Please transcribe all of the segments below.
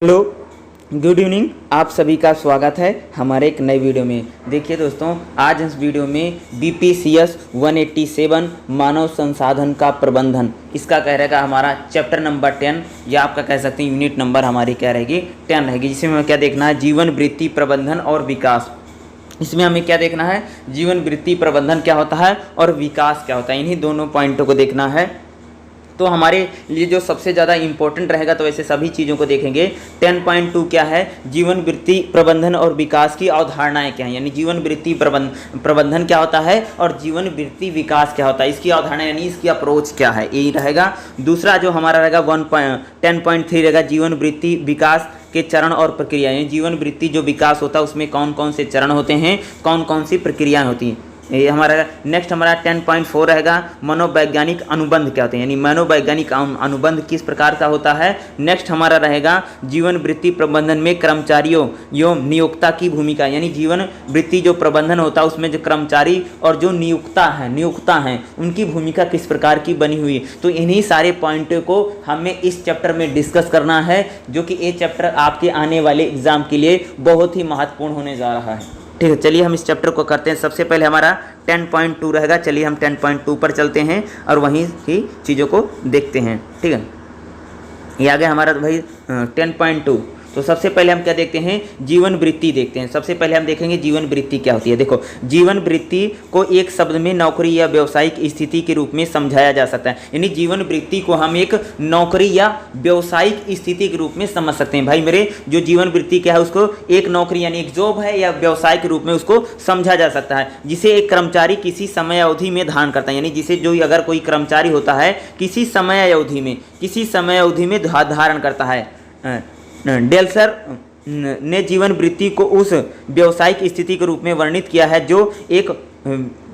Hello, good evening. आप सभी का स्वागत है हमारे एक नए वीडियो में। देखिए दोस्तों, आज इस वीडियो में BPCS 187 मानव संसाधन का प्रबंधन, इसका कह रहेगा हमारा चैप्टर नंबर 10 या आपका कह सकते हैं यूनिट नंबर हमारी क्या रहेगी 10 रहेगी, जिसमें हमें क्या देखना है, जीवन वृत्ति प्रबंधन और विकास। इसमें हमें क्या देखना है, जीवन वृत्ति प्रबंधन क्या होता है और विकास क्या होता है, इन्हीं दोनों पॉइंटों को देखना है। तो हमारे लिए जो सबसे ज़्यादा इम्पोर्टेंट रहेगा, तो ऐसे सभी चीज़ों को देखेंगे। 10.2 क्या है, जीवन वृत्ति प्रबंधन और विकास की अवधारणाएं क्या हैं, यानी जीवन वृत्ति प्रबंधन क्या होता है और जीवन वृत्ति विकास क्या होता है, इसकी अवधारणा यानी इसकी अप्रोच क्या है, यही रहेगा। दूसरा जो हमारा रहेगा 10.3 रहेगा, जीवन वृत्ति विकास के चरण और प्रक्रिया, यानी जीवन वृत्ति जो विकास होता है उसमें कौन कौन से चरण होते हैं, कौन कौन सी प्रक्रियाएँ होती हैं, ये हमारा। नेक्स्ट हमारा 10.4 रहेगा, मनोवैज्ञानिक अनुबंध क्या होते हैं, यानी मनोवैज्ञानिक अनुबंध किस प्रकार का होता है। नेक्स्ट हमारा रहेगा जीवन वृत्ति प्रबंधन में कर्मचारियों एवं नियोक्ता की भूमिका, यानी जीवन वृत्ति जो प्रबंधन होता है उसमें जो कर्मचारी और जो नियोक्ता हैं उनकी भूमिका किस प्रकार की बनी हुई है। तो इन्हीं सारे पॉइंटों को हमें इस चैप्टर में डिस्कस करना है, जो कि ये चैप्टर आपके आने वाले एग्जाम के लिए बहुत ही महत्वपूर्ण होने जा रहा है। ठीक है, चलिए हम इस चैप्टर को करते हैं। सबसे पहले हमारा 10.2 रहेगा, चलिए हम 10.2 पर चलते हैं और वहीं की चीज़ों को देखते हैं। ठीक है, ये आ गया हमारा भाई 10.2। तो सबसे पहले हम क्या देखते हैं, जीवन वृत्ति देखते हैं। सबसे पहले हम देखेंगे जीवन वृत्ति क्या होती है। देखो, जीवन वृत्ति को एक शब्द में नौकरी या व्यावसायिक स्थिति के रूप में समझाया जा सकता है, यानी जीवन वृत्ति को हम एक नौकरी या व्यावसायिक स्थिति के रूप में समझ सकते हैं। भाई मेरे, जो जीवन वृत्ति क्या है उसको एक नौकरी यानी एक जॉब है या व्यवसाय के रूप में उसको समझा जा सकता है, जिसे एक कर्मचारी किसी समय अवधि में धारण करता है, यानी जिसे जो अगर कोई कर्मचारी होता है किसी समय अवधि में धारण करता है। डेल्सर ने जीवन वृत्ति को उस व्यावसायिक स्थिति के रूप में वर्णित किया है जो एक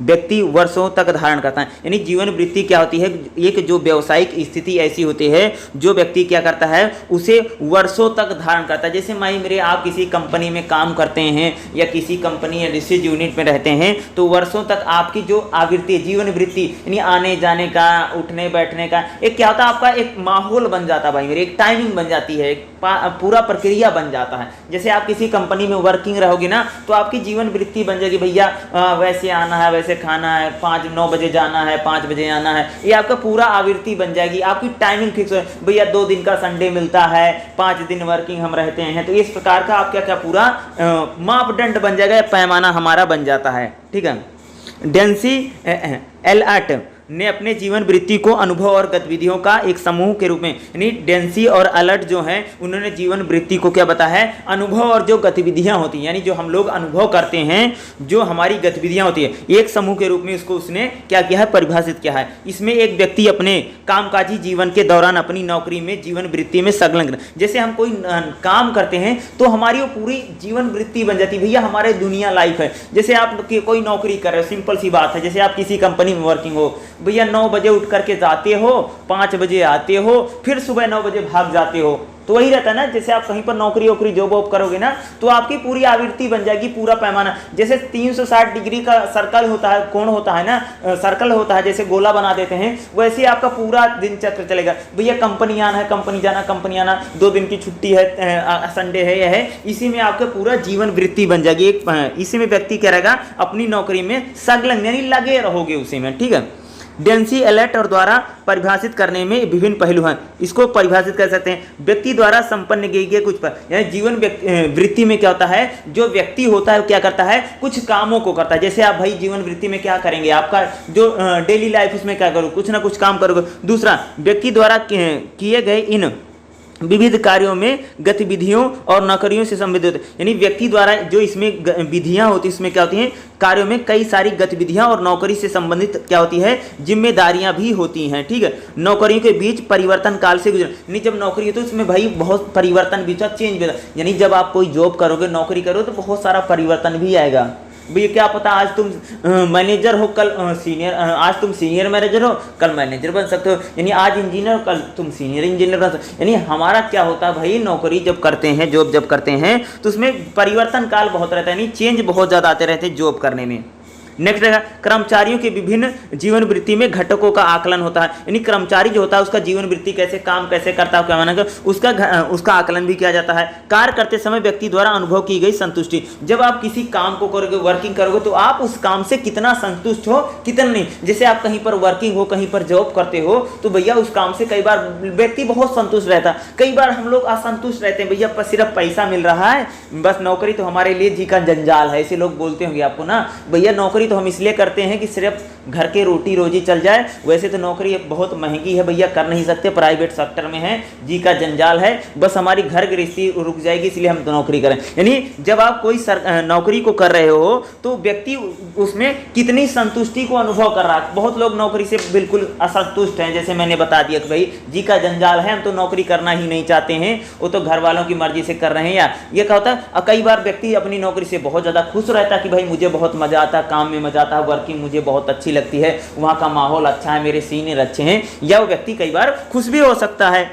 व्यक्ति वर्षों तक धारण करता है, यानी जीवन वृत्ति क्या होती है, एक जो व्यावसायिक स्थिति ऐसी होती है जो व्यक्ति क्या करता है उसे वर्षों तक धारण करता है। जैसे माई मेरे, आप किसी कंपनी में काम करते हैं या किसी कंपनी या रिसर्च यूनिट में रहते हैं, तो वर्षों तक आपकी जो आवृत्ति जीवन वृत्ति यानी आने जाने का, उठने बैठने का एक क्या होता है, आपका एक माहौल बन जाता है भाई मेरे, एक टाइमिंग बन जाती है, एक पूरा प्रक्रिया बन जाता है। जैसे आप किसी कंपनी में वर्किंग रहोगे ना, तो आपकी जीवन वृत्ति बन जाएगी, भैया वैसे आना है, वैसे खाना है, 9 बजे जाना है, 5 बजे आना है, ये आपका पूरा आवृत्ति बन जाएगी। आपकी टाइमिंग फिक्स है, भैया 2 दिन का संडे मिलता है, 5 दिन वर्किंग हम रहते हैं, तो इस प्रकार का आप क्या पूरा मापदंड बन जाएगा, पैमाना हमारा बन जाता है। ठीक है, डेंसी एलर्ट ने अपने जीवन वृत्ति को अनुभव और गतिविधियों का एक समूह के रूप में, यानी डेंसी और अलर्ट जो हैं उन्होंने जीवन वृत्ति को क्या बताया है, अनुभव और जो गतिविधियां होती हैं, यानी जो हम लोग अनुभव करते हैं, जो हमारी गतिविधियां होती है, एक समूह के रूप में उसको उसने क्या किया है, परिभाषित किया है। इसमें एक व्यक्ति अपने कामकाजी जीवन के दौरान अपनी नौकरी में जीवन वृत्ति में संलग्न, जैसे हम कोई काम करते हैं तो हमारी वो पूरी जीवन वृत्ति बन जाती है, भैया हमारे दुनिया लाइफ है। जैसे आप कोई नौकरी कर रहे हो, सिंपल सी बात है, जैसे आप किसी कंपनी में वर्किंग हो, भैया 9 बजे उठ करके जाते हो, 5 बजे आते हो, फिर सुबह 9 बजे भाग जाते हो, तो वही रहता है ना। जैसे आप कहीं पर नौकरी जॉब वॉब करोगे ना, तो आपकी पूरी आवृत्ति बन जाएगी, पूरा पैमाना। जैसे 360 डिग्री का सर्कल होता है, कोण होता है ना, सर्कल होता है, जैसे गोला बना देते हैं, वैसे आपका पूरा दिन चक्र चलेगा। भैया कंपनी आना है, कंपनी जाना, कंपनी आना, 2 दिन की छुट्टी है, संडे है, यह है, इसी में आपका पूरा जीवन वृत्ति बन जाएगी। एक इसी में व्यक्ति क्या रहेगा, अपनी नौकरी में संलग्न यानी लगे रहोगे उसी में। ठीक है, डेंसी एलर्ट और द्वारा परिभाषित करने में विभिन्न पहलू हैं, इसको परिभाषित कर सकते हैं। व्यक्ति द्वारा संपन्न किए गए कुछ पर, यानी जीवन वृत्ति में क्या होता है, जो व्यक्ति होता है क्या करता है, कुछ कामों को करता है। जैसे आप भाई जीवन वृत्ति में क्या करेंगे, आपका जो डेली लाइफ उसमें क्या करोगे, कुछ ना कुछ काम करोगे। दूसरा, व्यक्ति द्वारा किए गए इन विविध कार्यों में गतिविधियों और नौकरियों से संबंधित, यानी व्यक्ति द्वारा जो इसमें विधियां होती है, इसमें क्या होती हैं, कार्यों में कई सारी गतिविधियां और नौकरी से संबंधित क्या होती है, जिम्मेदारियां भी होती हैं। ठीक है, नौकरियों के बीच परिवर्तन काल से गुजर, यानी जब नौकरी है तो उसमें भाई बहुत परिवर्तन भी, चेंज भी, यानी जब आप कोई जॉब करोगे, नौकरी करोगे तो बहुत सारा परिवर्तन भी आएगा। भैया क्या पता आज तुम मैनेजर हो, कल सीनियर, आज तुम सीनियर मैनेजर हो, कल मैनेजर बन सकते हो, यानी आज इंजीनियर, कल तुम सीनियर इंजीनियर बन सकते हो। यानी हमारा क्या होता है भाई, नौकरी जब करते हैं, जॉब जब करते हैं, तो उसमें परिवर्तन काल बहुत रहता है, यानी चेंज बहुत ज़्यादा आते रहते हैं जॉब करने में। नेक्स्ट रहेगा कर्मचारियों के विभिन्न जीवन वृत्ति में घटकों का आकलन होता है, यानी कर्मचारी जो होता है उसका जीवन वृत्ति कैसे काम कैसे करता है क्या माना उसका आकलन भी किया जाता है। कार्य करते समय व्यक्ति द्वारा अनुभव की गई संतुष्टि, जब आप किसी काम को करोगे वर्किंग करोगे तो आप उस काम से कितना संतुष्ट हो कितना नहीं। जैसे आप कहीं पर वर्किंग हो कहीं पर जॉब करते हो तो भैया उस काम से कई बार व्यक्ति बहुत संतुष्ट रहता, कई बार हम लोग असंतुष्ट रहते हैं, भैया सिर्फ पैसा मिल रहा है बस, नौकरी तो हमारे लिए जी का जंजाल है, ऐसे लोग बोलते होंगे आपको ना, भैया नौकरी तो हम इसलिए करते हैं कि सिर्फ घर के रोटी रोजी चल जाए, वैसे तो नौकरी बहुत महंगी है भैया कर नहीं सकते, प्राइवेट सेक्टर में है जी का जंजाल है, बस हमारी घर गृहस्थी रुक जाएगी इसलिए हम तो नौकरी करें। यानी जब आप कोई नौकरी को कर रहे हो तो व्यक्ति उसमें कितनी संतुष्टि को अनुभव कर रहा है। बहुत लोग नौकरी से बिल्कुल असंतुष्ट हैं, जैसे मैंने बता दिया कि भाई जी का जंजाल है हम तो नौकरी करना ही नहीं चाहते हैं, वो तो घर वालों की मर्जी से कर रहे हैं। या ये क्या होता है कई बार व्यक्ति अपनी नौकरी से बहुत ज़्यादा खुश रहता है कि भाई मुझे बहुत मजा आता है, काम में मजा आता है, वर्किंग मुझे बहुत अच्छी लगती है, वहाँ का माहौल अच्छा है, मेरे सीनियर अच्छे हैं, या वो व्यक्ति कई बार खुश भी हो सकता है।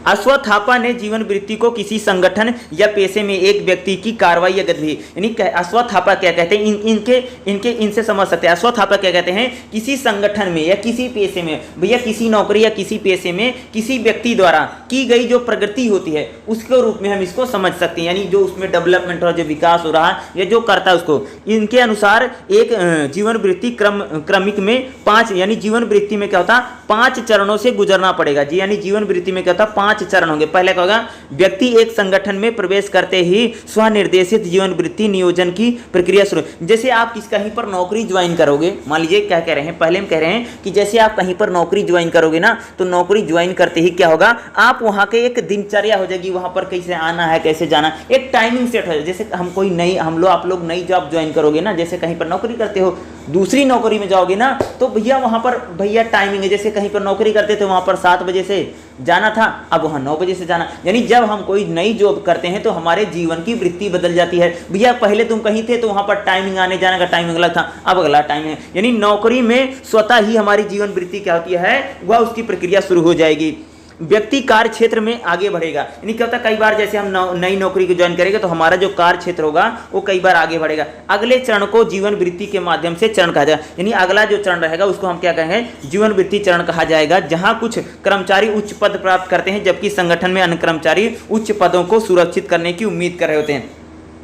अश्वत्थापा ने जीवन वृत्ति को किसी संगठन या पेशे में एक व्यक्ति की कार्रवाई या गतिविधि, यानी अश्वत्थापा क्या कहते हैं इनसे समझ सकते हैं। अश्वत्थापा क्या कहते हैं किसी संगठन में या किसी पेशे में, भैया किसी नौकरी या किसी पेशे में किसी व्यक्ति द्वारा की गई जो प्रगति होती है उसके रूप में हम इसको समझ सकते हैं, यानी जो उसमें डेवलपमेंट और जो विकास हो रहा है या जो करता है उसको। इनके अनुसार एक जीवन वृत्ति क्रमिक में 5, यानी जीवन वृत्ति में क्या होता है 5 चरणों से गुजरना पड़ेगा जी, यानी जीवन वृत्ति में क्या होता है 5 चरण होंगे। पहले क्या होगा व्यक्ति एक संगठन में प्रवेश करते ही स्वनिर्देशित जीवन वृत्ति नियोजन की प्रक्रिया शुरू। जैसे आप कहीं पर नौकरी ज्वाइन करोगे, मान लीजिए क्या कह रहे हैं पहले हम कह रहे हैं कि जैसे आप कहीं पर नौकरी ज्वाइन करोगे ना तो नौकरी ज्वाइन करते ही क्या होगा आप वहां के एक दिनचर्या हो जाएगी, वहां पर कैसे आना है कैसे जाना, एक टाइमिंग सेट हो जाए। जैसे हम कोई नई आप लोग नई जॉब ज्वाइन करोगे ना, जैसे कहीं पर नौकरी करते हो दूसरी नौकरी में जाओगे ना तो भैया वहां पर भैया टाइमिंग है, जैसे कहीं पर नौकरी करते थे वहां पर 7 बजे से जाना था, अब वहां 9 बजे से जाना। यानी जब हम कोई नई जॉब करते हैं तो हमारे जीवन की वृत्ति बदल जाती है। भैया पहले तुम कहीं थे तो वहां पर टाइमिंग आने जाने का टाइमिंग अलग था, अब अगला टाइम है। यानी नौकरी में स्वतः ही हमारी जीवन वृत्ति क्या होती है वह उसकी प्रक्रिया शुरू हो जाएगी। व्यक्ति कार्य क्षेत्र में आगे बढ़ेगा, यानी क्या होता है कई बार जैसे हम नई नौकरी को ज्वाइन करेंगे तो हमारा जो कार्य क्षेत्र होगा वो कई बार आगे बढ़ेगा। अगले चरण को जीवन वृत्ति के माध्यम से चरण कहा जाएगा, यानी अगला जो चरण रहेगा उसको हम क्या कहेंगे जीवन वृत्ति चरण कहा जाएगा, जहां कुछ कर्मचारी उच्च पद प्राप्त करते हैं जबकि संगठन में अन्य कर्मचारी उच्च पदों को सुरक्षित करने की उम्मीद कर रहे होते हैं।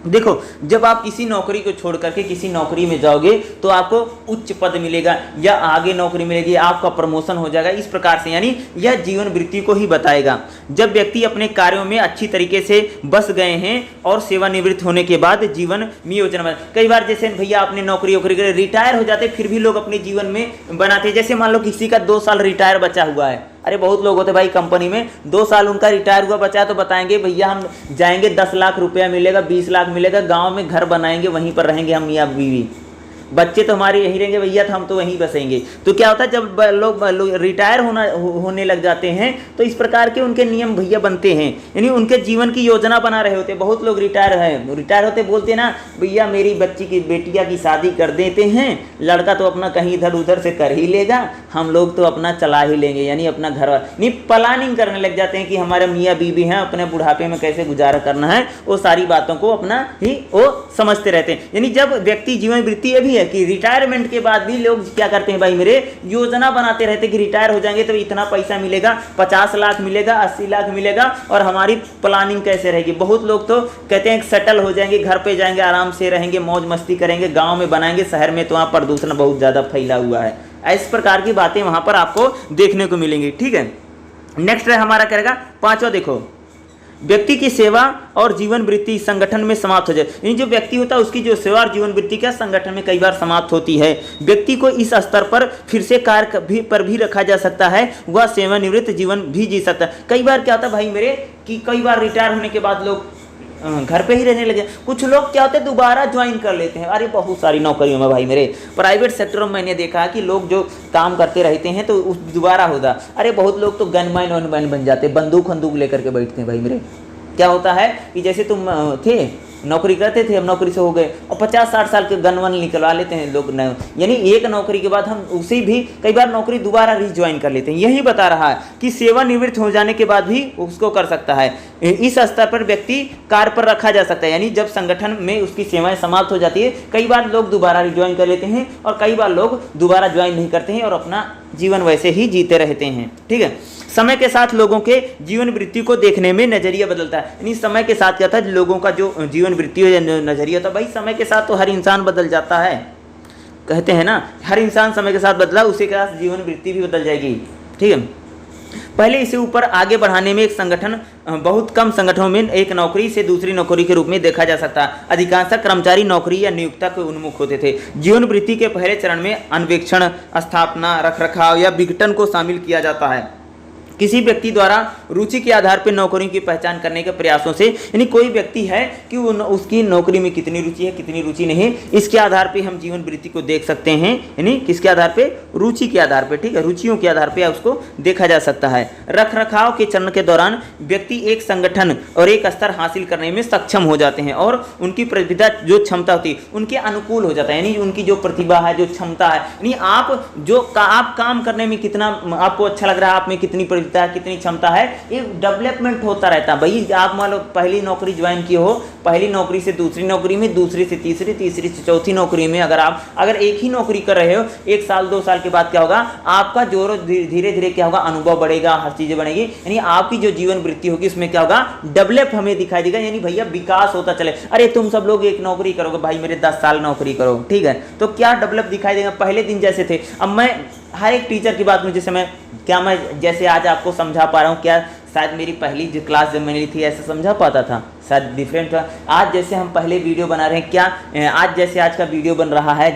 देखो जब आप किसी नौकरी को छोड़ करके किसी नौकरी में जाओगे तो आपको उच्च पद मिलेगा या आगे नौकरी मिलेगी, आपका प्रमोशन हो जाएगा, इस प्रकार से यानी यह जीवन वृत्ति को ही बताएगा। जब व्यक्ति अपने कार्यों में अच्छी तरीके से बस गए हैं और सेवानिवृत्त होने के बाद जीवन में योजना बना, कई बार जैसे भैया अपने नौकरी वोकरी रिटायर हो जाते फिर भी लोग अपने जीवन में बनाते, जैसे मान लो किसी का 2 साल रिटायर बचा हुआ है, अरे बहुत लोग होते भाई कंपनी में 2 साल उनका रिटायर हुआ बचा तो बताएंगे भैया हम जाएंगे 10 लाख रुपया मिलेगा 20 लाख मिलेगा, गांव में घर बनाएंगे वहीं पर रहेंगे हम या बीवी, बच्चे तो हमारे यहीं रहेंगे भैया तो हम तो वहीं बसेंगे। तो क्या होता है जब लोग रिटायर होने लग जाते हैं तो इस प्रकार के उनके नियम भैया बनते हैं, यानी उनके जीवन की योजना बना रहे होते। बहुत लोग रिटायर होते बोलते ना भैया मेरी बच्ची की बेटिया की शादी कर देते हैं, लड़का तो अपना कहीं इधर उधर से कर ही लेगा, हम लोग तो अपना चला ही लेंगे, यानी अपना घर नहीं प्लानिंग करने लग जाते हैं कि हमारे मियाँ बीवी हैं अपने बुढ़ापे में कैसे गुजारा करना है, वो सारी बातों को अपना ही वो समझते रहते हैं। यानी जब व्यक्ति जीवन वृत्ति ये भी है कि रिटायरमेंट के बाद भी लोग क्या करते हैं भाई मेरे योजना बनाते रहते कि रिटायर हो जाएंगे तो इतना पैसा मिलेगा, 50 लाख मिलेगा 80 लाख मिलेगा और हमारी प्लानिंग कैसे रहेगी। बहुत लोग तो कहते हैं सेटल हो जाएंगे, घर पे जाएंगे आराम से रहेंगे, मौज मस्ती करेंगे, गांव में बनाएंगे, शहर में तो वहाँ प्रदूषण बहुत ज़्यादा फैला हुआ है। इस प्रकार की बातें वहाँ पर आपको देखने को मिलेंगी। ठीक है, नेक्स्ट है हमारा करेगा 5वां, देखो व्यक्ति की सेवा और जीवन वृत्ति संगठन में समाप्त हो जाए, यानी जो व्यक्ति होता है उसकी जो सेवा और जीवन वृत्ति क्या संगठन में कई बार समाप्त होती है। व्यक्ति को इस स्तर पर फिर से कार्य पर भी रखा जा सकता है, वह सेवानिवृत्त जीवन भी जी सकता है। कई बार क्या होता है भाई मेरे कि कई बार रिटायर होने के बाद लोग घर पे ही रहने लगे, कुछ लोग क्या होते हैं दोबारा ज्वाइन कर लेते हैं। अरे बहुत सारी नौकरियों में भाई मेरे प्राइवेट सेक्टर में मैंने देखा है कि लोग जो काम करते रहते हैं तो उस दोबारा होता, अरे बहुत लोग तो गनमैन बन जाते, बंदूक लेकर के बैठते हैं भाई मेरे। क्या होता है कि जैसे तुम थे नौकरी करते थे, अब नौकरी से हो गए, और 50-60 साल के गन वन निकलवा लेते हैं लोग नए, यानी एक नौकरी के बाद हम उसी भी कई बार नौकरी दोबारा रिज्वाइन कर लेते हैं। यही बता रहा है कि सेवानिवृत्त हो जाने के बाद भी उसको कर सकता है। इस स्तर पर व्यक्ति कार्य पर रखा जा सकता है, यानी जब संगठन में उसकी सेवाएं समाप्त हो जाती है, कई बार लोग दोबारा रिज्वाइन कर लेते हैं और कई बार लोग दोबारा ज्वाइन नहीं करते हैं और अपना जीवन वैसे ही जीते रहते हैं। ठीक है, समय के साथ लोगों के जीवन वृत्ति को देखने में नजरिया बदलता है, यानी समय के साथ क्या था, लोगों का जो जीवन वृत्ति या नजरिया था, भाई समय के साथ तो हर इंसान बदल जाता है, कहते हैं ना, हर इंसान समय के साथ बदला, उसी के साथ जीवन वृत्ति भी बदल जाएगी। ठीक है, पहले इसे ऊपर आगे बढ़ाने में एक संगठन बहुत कम संगठनों में एक नौकरी से दूसरी नौकरी के रूप में देखा जा सकता है। अधिकांश कर्मचारी नौकरी या नियोक्ता के उन्मुख होते थे। जीवन वृत्ति के पहले चरण में अन्वेक्षण, स्थापना, रखरखाव या विघटन को शामिल किया जाता है। किसी व्यक्ति द्वारा रुचि के आधार पर नौकरियों की पहचान करने के प्रयासों से, यानी कोई व्यक्ति है कि उसकी नौकरी में कितनी रुचि है, कितनी रुचि नहीं, इसके आधार पे हम जीवन वृत्ति को देख सकते हैं, यानी किसके आधार पे, रुचि के आधार पे। ठीक है, रुचियों के आधार पे उसको देखा जा सकता है। रख रखाव के चरण के दौरान व्यक्ति एक संगठन और एक स्तर हासिल करने में सक्षम हो जाते हैं और उनकी प्रतिभा जो क्षमता होती है उनके अनुकूल हो जाता है, यानी उनकी जो प्रतिभा है, जो क्षमता है, यानी आप काम करने में कितना आपको अच्छा लग रहा है, आप में कितनी कितनी क्षमता है, एक डेवलपमेंट होता रहता है। भाई आप मान लो पहली नौकरी ज्वाइन की हो, पहली नौकरी से दूसरी नौकरी में, दूसरी से तीसरी, तीसरी से चौथी नौकरी में अगर एक ही नौकरी कर रहे हो, 1 साल 2 साल के बाद क्या होगा, आपका जो धीरे धीरे क्या होगा, अनुभव बढ़ेगा, हर चीजें बढ़ेगी, यानी आपकी जो जीवन वृत्ति होगी उसमें क्या होगा, डेवलप हमें दिखाई देगा, यानी भैया विकास होता चले। अरे तुम सब लोग एक नौकरी करोगे, भाई मेरे 10 साल नौकरी करो, ठीक है, तो क्या डेवलप दिखाई देगा, पहले दिन जैसे थे। अब मैं हर एक टीचर की बात में जैसे मैं जैसे आज आपको समझा पा रहा हूँ, क्या शायद मेरी पहली जो क्लास जब मैंने ली थी ऐसे समझा पाता था, शायद डिफरेंट था। आज जैसे हम पहले वीडियो बना रहे हैं, क्या आज जैसे आज का वीडियो बन रहा है,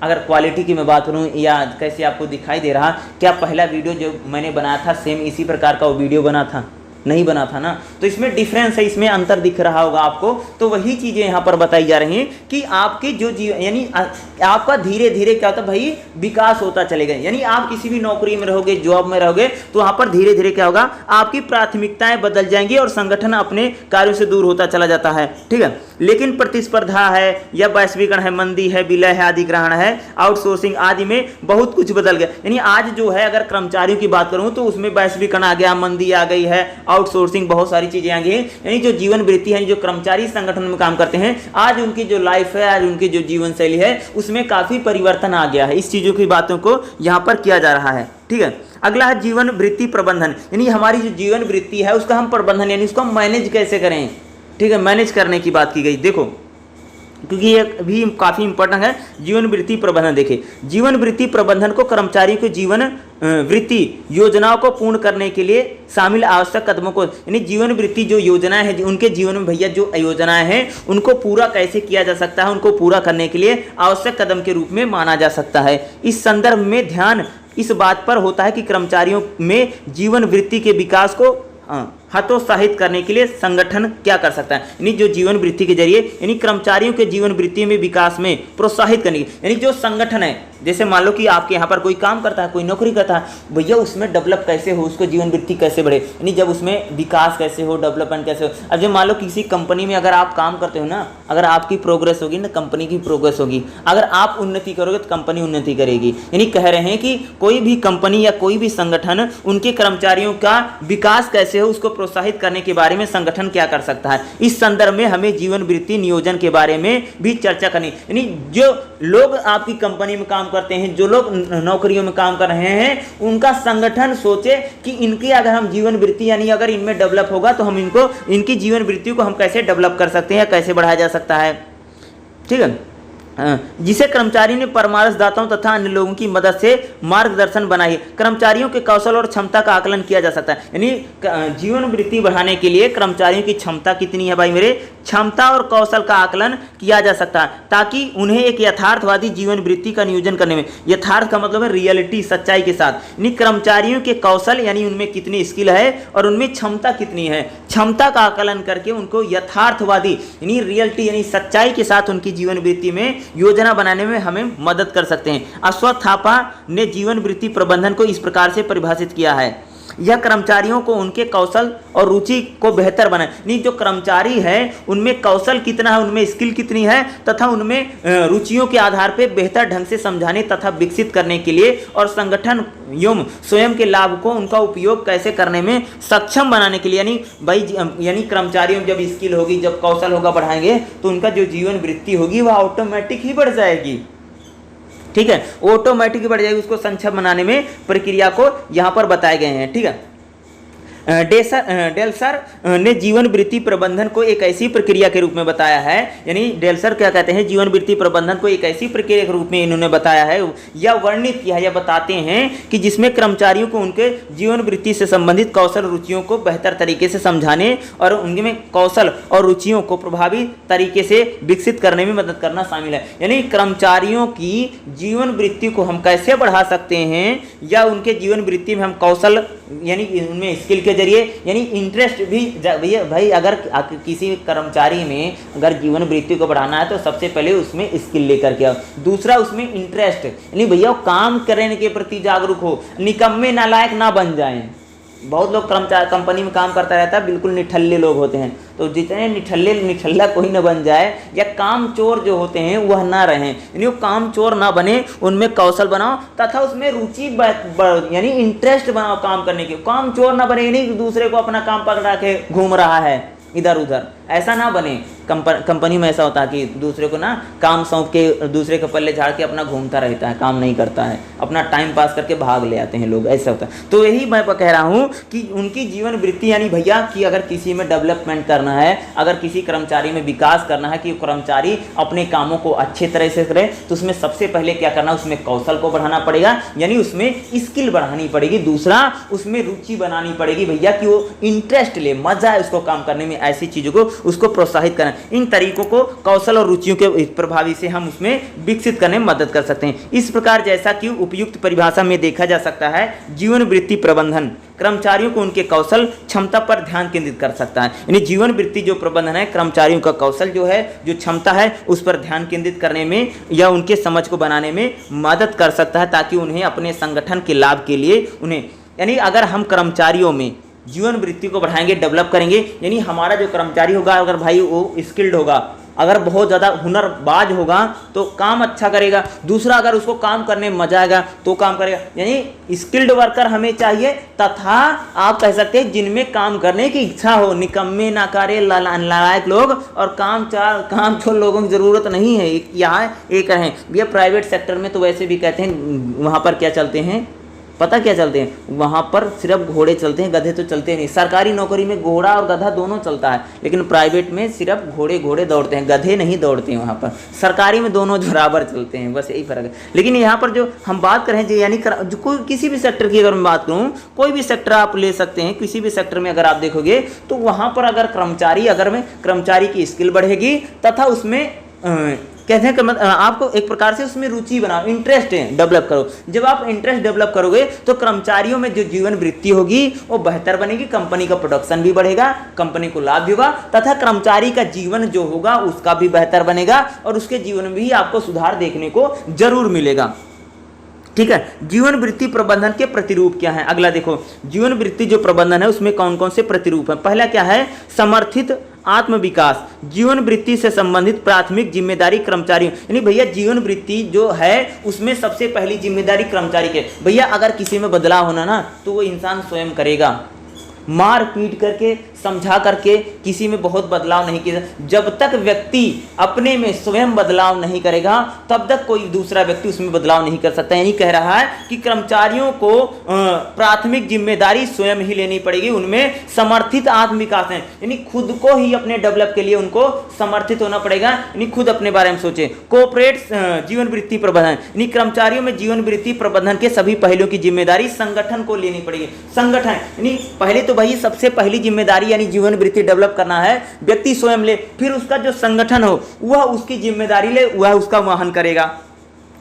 अगर क्वालिटी की मैं बात करूँ या कैसे आपको दिखाई दे रहा, क्या पहला वीडियो जो मैंने बनाया था सेम इसी प्रकार का वो वीडियो बना था? नहीं बना था ना। तो इसमें डिफरेंस है, इसमें अंतर दिख रहा होगा आपको। तो वही चीज़ें यहाँ पर बताई जा रही हैं कि आपके जो जीवन, यानी आपका धीरे धीरे क्या होता है भाई, विकास होता चलेगा। यानी आप किसी भी नौकरी में रहोगे, जॉब में रहोगे, तो वहाँ पर धीरे धीरे क्या होगा, आपकी प्राथमिकताएं बदल जाएंगी और संगठन अपने कार्यों से दूर होता चला जाता है। ठीक है, लेकिन प्रतिस्पर्धा है या वैश्वीकरण है, मंदी है, विलय है, अधिग्रहण है, आउटसोर्सिंग आदि में बहुत कुछ बदल गया। यानी आज जो है अगर कर्मचारियों की बात करूं तो उसमें वैश्वीकरण आ गया, मंदी आ गई है, आउटसोर्सिंग, बहुत सारी चीजें आ गई हैं। यानी जो जीवन वृत्ति है, जो कर्मचारी संगठन में काम करते हैं, आज उनकी जो लाइफ है, आज उनकी जो जीवन शैली है, उसमें काफी परिवर्तन आ गया है। इस चीजों की बातों को यहाँ पर किया जा रहा है। ठीक है, अगला है जीवन वृत्ति प्रबंधन, यानी हमारी जो जीवन वृत्ति है उसका हम प्रबंधन, यानी उसको हम मैनेज कैसे करें। ठीक है, मैनेज करने की बात की गई। देखो, क्योंकि ये भी काफ़ी इंपॉर्टेंट है, जीवन वृत्ति प्रबंधन। देखिए, जीवन वृत्ति प्रबंधन को कर्मचारियों के जीवन वृत्ति योजनाओं को पूर्ण करने के लिए शामिल आवश्यक कदमों को, यानी जीवन वृत्ति जो योजनाएं हैं, उनके जीवन में भैया जो योजनाएं हैं उनको पूरा कैसे किया जा सकता है, उनको पूरा करने के लिए आवश्यक कदम के रूप में माना जा सकता है। इस संदर्भ में ध्यान इस बात पर होता है कि कर्मचारियों में जीवन वृत्ति के विकास को हतोत्साहित करने के लिए संगठन क्या कर सकता है, यानी जो जीवन वृत्ति के जरिए, यानी कर्मचारियों के जीवन वृत्ति में विकास में प्रोत्साहित करने की, यानी जो संगठन है, जैसे मान लो कि आपके यहाँ पर कोई काम करता है, कोई नौकरी करता है, भैया उसमें डेवलप कैसे हो, उसको जीवन वृत्ति कैसे बढ़े, यानी जब उसमें विकास कैसे हो, डेवलपमेंट कैसे हो। अब जब मान लो किसी कंपनी में अगर आप काम करते हो ना, अगर आपकी प्रोग्रेस होगी ना, कंपनी की प्रोग्रेस होगी, अगर आप उन्नति करोगे तो कंपनी उन्नति करेगी। यानी कह रहे हैं कि कोई भी कंपनी या कोई भी संगठन उनके कर्मचारियों का विकास कैसे हो उसको प्रोत्साहित करने के बारे में संगठन क्या कर सकता है। इस संदर्भ में हमें जीवन वृत्ति नियोजन के बारे में भी चर्चा करनी, यानी जो लोग आपकी कंपनी में काम करते हैं, जो लोग नौकरियों में काम कर रहे हैं, उनका संगठन सोचे कि इनकी अगर हम जीवन वृत्ति, यानी अगर इनमें डेवलप होगा तो हम इनकी जीवन वृत्ति को हम कैसे डेवलप कर सकते हैं, कैसे बढ़ाया जा सकता है। ठीक है, जिसे कर्मचारी ने परामर्शदाताओं तथा अन्य लोगों की मदद से मार्गदर्शन बनाई। कर्मचारियों के कौशल और क्षमता का आकलन किया जा सकता है, यानी जीवन वृत्ति बढ़ाने के लिए कर्मचारियों की क्षमता कितनी है भाई मेरे, क्षमता और कौशल का आकलन किया जा सकता है, ताकि उन्हें एक यथार्थवादी जीवन वृत्ति का नियोजन करने में, यथार्थ का मतलब है रियलिटी, सच्चाई के साथ, यानी कर्मचारियों के कौशल, यानी उनमें कितनी स्किल है और उनमें क्षमता कितनी है, क्षमता का आकलन करके उनको यथार्थवादी यानी रियलिटी यानी सच्चाई के साथ उनकी जीवन वृत्ति में योजना बनाने में हमें मदद कर सकते हैं। अश्वत्थ थापा ने जीवन वृत्ति प्रबंधन को इस प्रकार से परिभाषित किया है, यह कर्मचारियों को उनके कौशल और रुचि को बेहतर बनाए। नहीं, जो कर्मचारी है उनमें कौशल कितना है, उनमें स्किल कितनी है तथा उनमें रुचियों के आधार पर बेहतर ढंग से समझाने तथा विकसित करने के लिए और संगठन एवं स्वयं के लाभ को उनका उपयोग कैसे करने में सक्षम बनाने के लिए, यानी कर्मचारियों में जब स्किल होगी, जब कौशल होगा बढ़ाएंगे तो उनका जो जीवन वृत्ति होगी वह ऑटोमेटिक ही बढ़ जाएगी। ठीक है, ऑटोमेटिक बढ़ जाएगी। उसको संक्षेप बनाने में प्रक्रिया को यहां पर बताए गए हैं। ठीक है, डेल्सर ने जीवन वृत्ति प्रबंधन को एक ऐसी प्रक्रिया के रूप में बताया है, यानी डेल्सर क्या कहते हैं, जीवन वृत्ति प्रबंधन को एक ऐसी प्रक्रिया के रूप में इन्होंने बताया है या वर्णित किया है या बताते हैं कि जिसमें कर्मचारियों को उनके जीवन वृत्ति से संबंधित कौशल रुचियों को बेहतर तरीके से समझाने और उनमें कौशल और रुचियों को प्रभावी तरीके से विकसित करने में मदद करना शामिल है। यानी कर्मचारियों की जीवन वृत्ति को हम कैसे बढ़ा सकते हैं या उनके जीवन वृत्ति में हम कौशल यानी उनमें स्किल के जरिए, यानी इंटरेस्ट भी भैया भाई, अगर किसी कर्मचारी में अगर जीवन वृत्ति को बढ़ाना है तो सबसे पहले उसमें स्किल लेकर के आओ, दूसरा उसमें इंटरेस्ट, यानी भैया काम करने के प्रति जागरूक हो, निकम्मे नालायक ना बन जाएं। बहुत लोग कर्मचारी कंपनी में काम करता रहता है, बिल्कुल निठल्ले लोग होते हैं, तो जितने निठल्ला कोई न बन जाए या काम चोर जो होते हैं वह ना रहें, यानी वो काम चोर ना बने, उनमें कौशल बनाओ तथा उसमें रुचि यानी इंटरेस्ट बनाओ काम करने के। काम चोर ना बने, यानी दूसरे को अपना काम पकड़ा के घूम रहा है इधर उधर, ऐसा ना बने। कंपनी में ऐसा होता है कि दूसरे को ना काम सौंप के दूसरे के पल्ले झाड़ के अपना घूमता रहता है, काम नहीं करता है, अपना टाइम पास करके भाग ले आते हैं लोग, ऐसा होता है। तो यही मैं कह रहा हूँ कि उनकी जीवन वृत्ति, यानी भैया कि अगर किसी में डेवलपमेंट करना है, अगर किसी कर्मचारी में विकास करना है कि कर्मचारी अपने कामों को अच्छे तरह से करे, तो उसमें सबसे पहले क्या करना, उसमें कौशल को बढ़ाना पड़ेगा, यानी उसमें स्किल बढ़ानी पड़ेगी। दूसरा उसमें रुचि बनानी पड़ेगी भैया कि वो इंटरेस्ट ले, मजा है उसको काम करने में, ऐसी चीज़ों को उसको प्रोत्साहित करना। इन तरीकों को कौशल और रुचियों के प्रभावी से हम उसमें विकसित करने में मदद कर सकते हैं। इस प्रकार जैसा कि उपयुक्त परिभाषा में देखा जा सकता है, जीवन वृत्ति प्रबंधन कर्मचारियों को उनके कौशल क्षमता पर ध्यान केंद्रित कर सकता है। यानी जीवन वृत्ति जो प्रबंधन है, कर्मचारियों का कौशल जो है, जो क्षमता है, उस पर ध्यान केंद्रित करने में या उनके समझ को बनाने में मदद कर सकता है, ताकि उन्हें अपने संगठन के लाभ के लिए उन्हें, यानी अगर हम कर्मचारियों में जीवन वृत्ति को बढ़ाएंगे, डेवलप करेंगे, यानी हमारा जो कर्मचारी होगा, अगर भाई वो स्किल्ड होगा, अगर बहुत ज़्यादा हुनरबाज होगा तो काम अच्छा करेगा। दूसरा, अगर उसको काम करने में मजा आएगा तो काम करेगा। यानी स्किल्ड वर्कर हमें चाहिए, तथा आप कह सकते हैं जिनमें काम करने की इच्छा हो, निकम्मे नाकारे नालायक लोग और काम चोर लोगों की ज़रूरत नहीं है। यहाँ एक है भैया, प्राइवेट सेक्टर में तो वैसे भी कहते हैं वहाँ पर क्या चलते हैं, पता क्या चलते हैं, वहाँ पर सिर्फ घोड़े चलते हैं, गधे तो चलते नहीं। सरकारी नौकरी में घोड़ा और गधा दोनों चलता है, लेकिन प्राइवेट में सिर्फ घोड़े दौड़ते हैं, गधे नहीं दौड़ते हैं वहाँ पर। सरकारी में दोनों बराबर चलते हैं, बस यही फर्क है। लेकिन यहाँ पर जो हम बात करें, यानी जो कोई किसी भी सेक्टर की अगर मैं बात करूँ, कोई भी सेक्टर आप ले सकते हैं, किसी भी सेक्टर में अगर आप देखोगे तो वहाँ पर अगर कर्मचारी की स्किल बढ़ेगी तथा उसमें कहते हैं कि आपको एक प्रकार से उसमें रुचि बनाओ, इंटरेस्ट डेवलप करो। जब आप इंटरेस्ट डेवलप करोगे तो कर्मचारियों में जो जीवन वृत्ति होगी वो बेहतर बनेगी, कंपनी का प्रोडक्शन भी बढ़ेगा, कंपनी को लाभ भी होगा, तथा कर्मचारी का जीवन जो होगा उसका भी बेहतर बनेगा और उसके जीवन में भी आपको सुधार देखने को जरूर मिलेगा। ठीक है, जीवन वृत्ति प्रबंधन के प्रतिरूप क्या है? अगला देखो, जीवन वृत्ति जो प्रबंधन है उसमें कौन कौन से प्रतिरूप है। पहला क्या है, समर्थित आत्म विकास। जीवन वृत्ति से संबंधित प्राथमिक जिम्मेदारी कर्मचारियों, यानी भैया जीवन वृत्ति जो है उसमें सबसे पहली जिम्मेदारी कर्मचारी के। भैया अगर किसी में बदलाव होना ना तो वो इंसान स्वयं करेगा, मार पीट करके समझा करके किसी में बहुत बदलाव नहीं किया। जब तक व्यक्ति अपने में स्वयं बदलाव नहीं करेगा तब तक कोई दूसरा व्यक्ति उसमें बदलाव नहीं कर सकता। यानी कह रहा है कि कर्मचारियों को प्राथमिक जिम्मेदारी स्वयं ही लेनी पड़ेगी, उनमें समर्थित आत्म विकास है, यानी खुद को ही अपने डेवलप के लिए उनको समर्थित होना पड़ेगा, यानी खुद अपने बारे में सोचे। कोऑपरेट जीवन वृत्ति प्रबंधन, यानी कर्मचारियों में जीवन वृत्ति प्रबंधन के सभी पहलुओं की जिम्मेदारी संगठन को लेनी पड़ेगी। संगठन यानी पहले तो भाई सबसे पहली जिम्मेदारी यानी जीवन वृत्ति डेवलप करना है, व्यक्ति स्वयं ले, फिर उसका जो संगठन हो वह उसकी जिम्मेदारी ले, वह उसका वहन करेगा।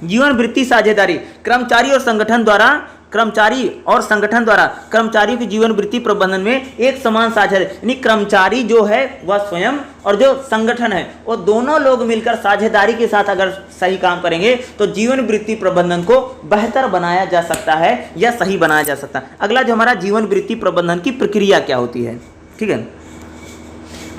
जीवन वृत्ति साझेदारी, कर्मचारी और संगठन द्वारा कर्मचारी और संगठन द्वारा कर्मचारियों की जीवन वृत्ति प्रबंधन में एक समान साझेदारी, यानी कर्मचारी जो है वह स्वयं और जो संगठन है वो दोनों लोग मिलकर साझेदारी के साथ अगर सही काम करेंगे तो जीवन वृत्ति प्रबंधन को बेहतर बनाया जा सकता है या सही बनाया जा सकता है। अगला जो हमारा जीवन वृत्ति प्रबंधन की प्रक्रिया क्या होती है, ठीक है।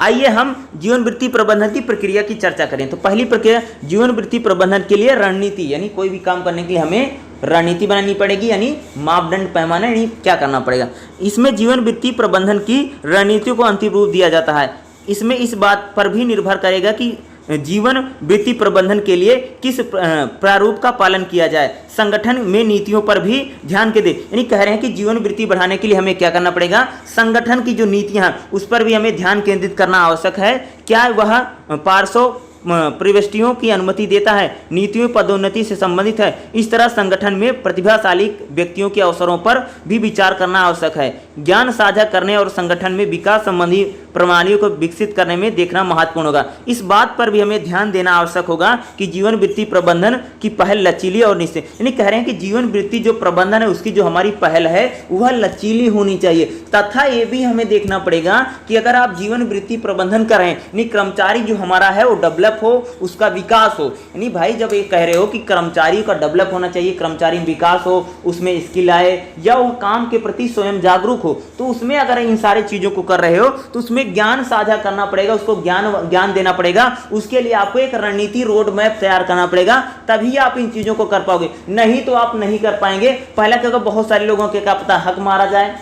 आइए हम जीवन वृत्ति प्रबंधन की प्रक्रिया की चर्चा करें। तो पहली प्रक्रिया जीवन वृत्ति प्रबंधन के लिए रणनीति, यानी कोई भी काम करने के लिए हमें रणनीति बनानी पड़ेगी, यानी मापदंड पैमाना, यानी क्या करना पड़ेगा। इसमें जीवन वृत्ति प्रबंधन की रणनीतियों को अंतिम रूप दिया जाता है। इसमें इस बात पर भी निर्भर करेगा कि जीवन वृत्ति प्रबंधन के लिए किस प्रारूप का पालन किया जाए। संगठन में नीतियों पर भी ध्यान के दे, यानी कह रहे हैं कि जीवन वृत्ति बढ़ाने के लिए हमें क्या करना पड़ेगा, संगठन की जो नीतियां हैं उस पर भी हमें ध्यान केंद्रित करना आवश्यक है। क्या वह पार्श्व प्रविष्टियों की अनुमति देता है, नीतियों पदोन्नति से संबंधित है। इस तरह संगठन में प्रतिभाशाली व्यक्तियों के अवसरों पर भी विचार करना आवश्यक है। ज्ञान साझा करने और संगठन में विकास संबंधी प्रणालियों को विकसित करने में देखना महत्वपूर्ण होगा। इस बात पर भी हमें ध्यान देना आवश्यक होगा कि जीवन वृत्ति प्रबंधन की पहल लचीली और निश्चित, यानी कह रहे हैं कि जीवन वृत्ति जो प्रबंधन है उसकी जो हमारी पहल है वह लचीली होनी चाहिए, तथा ये भी हमें देखना पड़ेगा कि अगर आप जीवन वृत्ति प्रबंधन कर रहे हैं, यानी कर्मचारी जो हमारा है वो डेवलप हो, उसका विकास हो, यानी भाई जब ये कह रहे हो कि कर्मचारी का डेवलप होना चाहिए, कर्मचारी में विकास हो, उसमें स्किल आए या वो काम के प्रति स्वयं जागरूक हो, तो उसमें अगर इन सारी चीजों को कर रहे हो तो उसमें ज्ञान साझा करना पड़ेगा, उसको ज्ञान देना पड़ेगा। उसके लिए आपको एक रणनीति रोड मैप तैयार करना पड़ेगा, तभी आप इन चीजों को कर पाओगे, नहीं तो आप नहीं कर पाएंगे। पहला क्या, बहुत सारे लोगों के क्या पता हक मारा जाए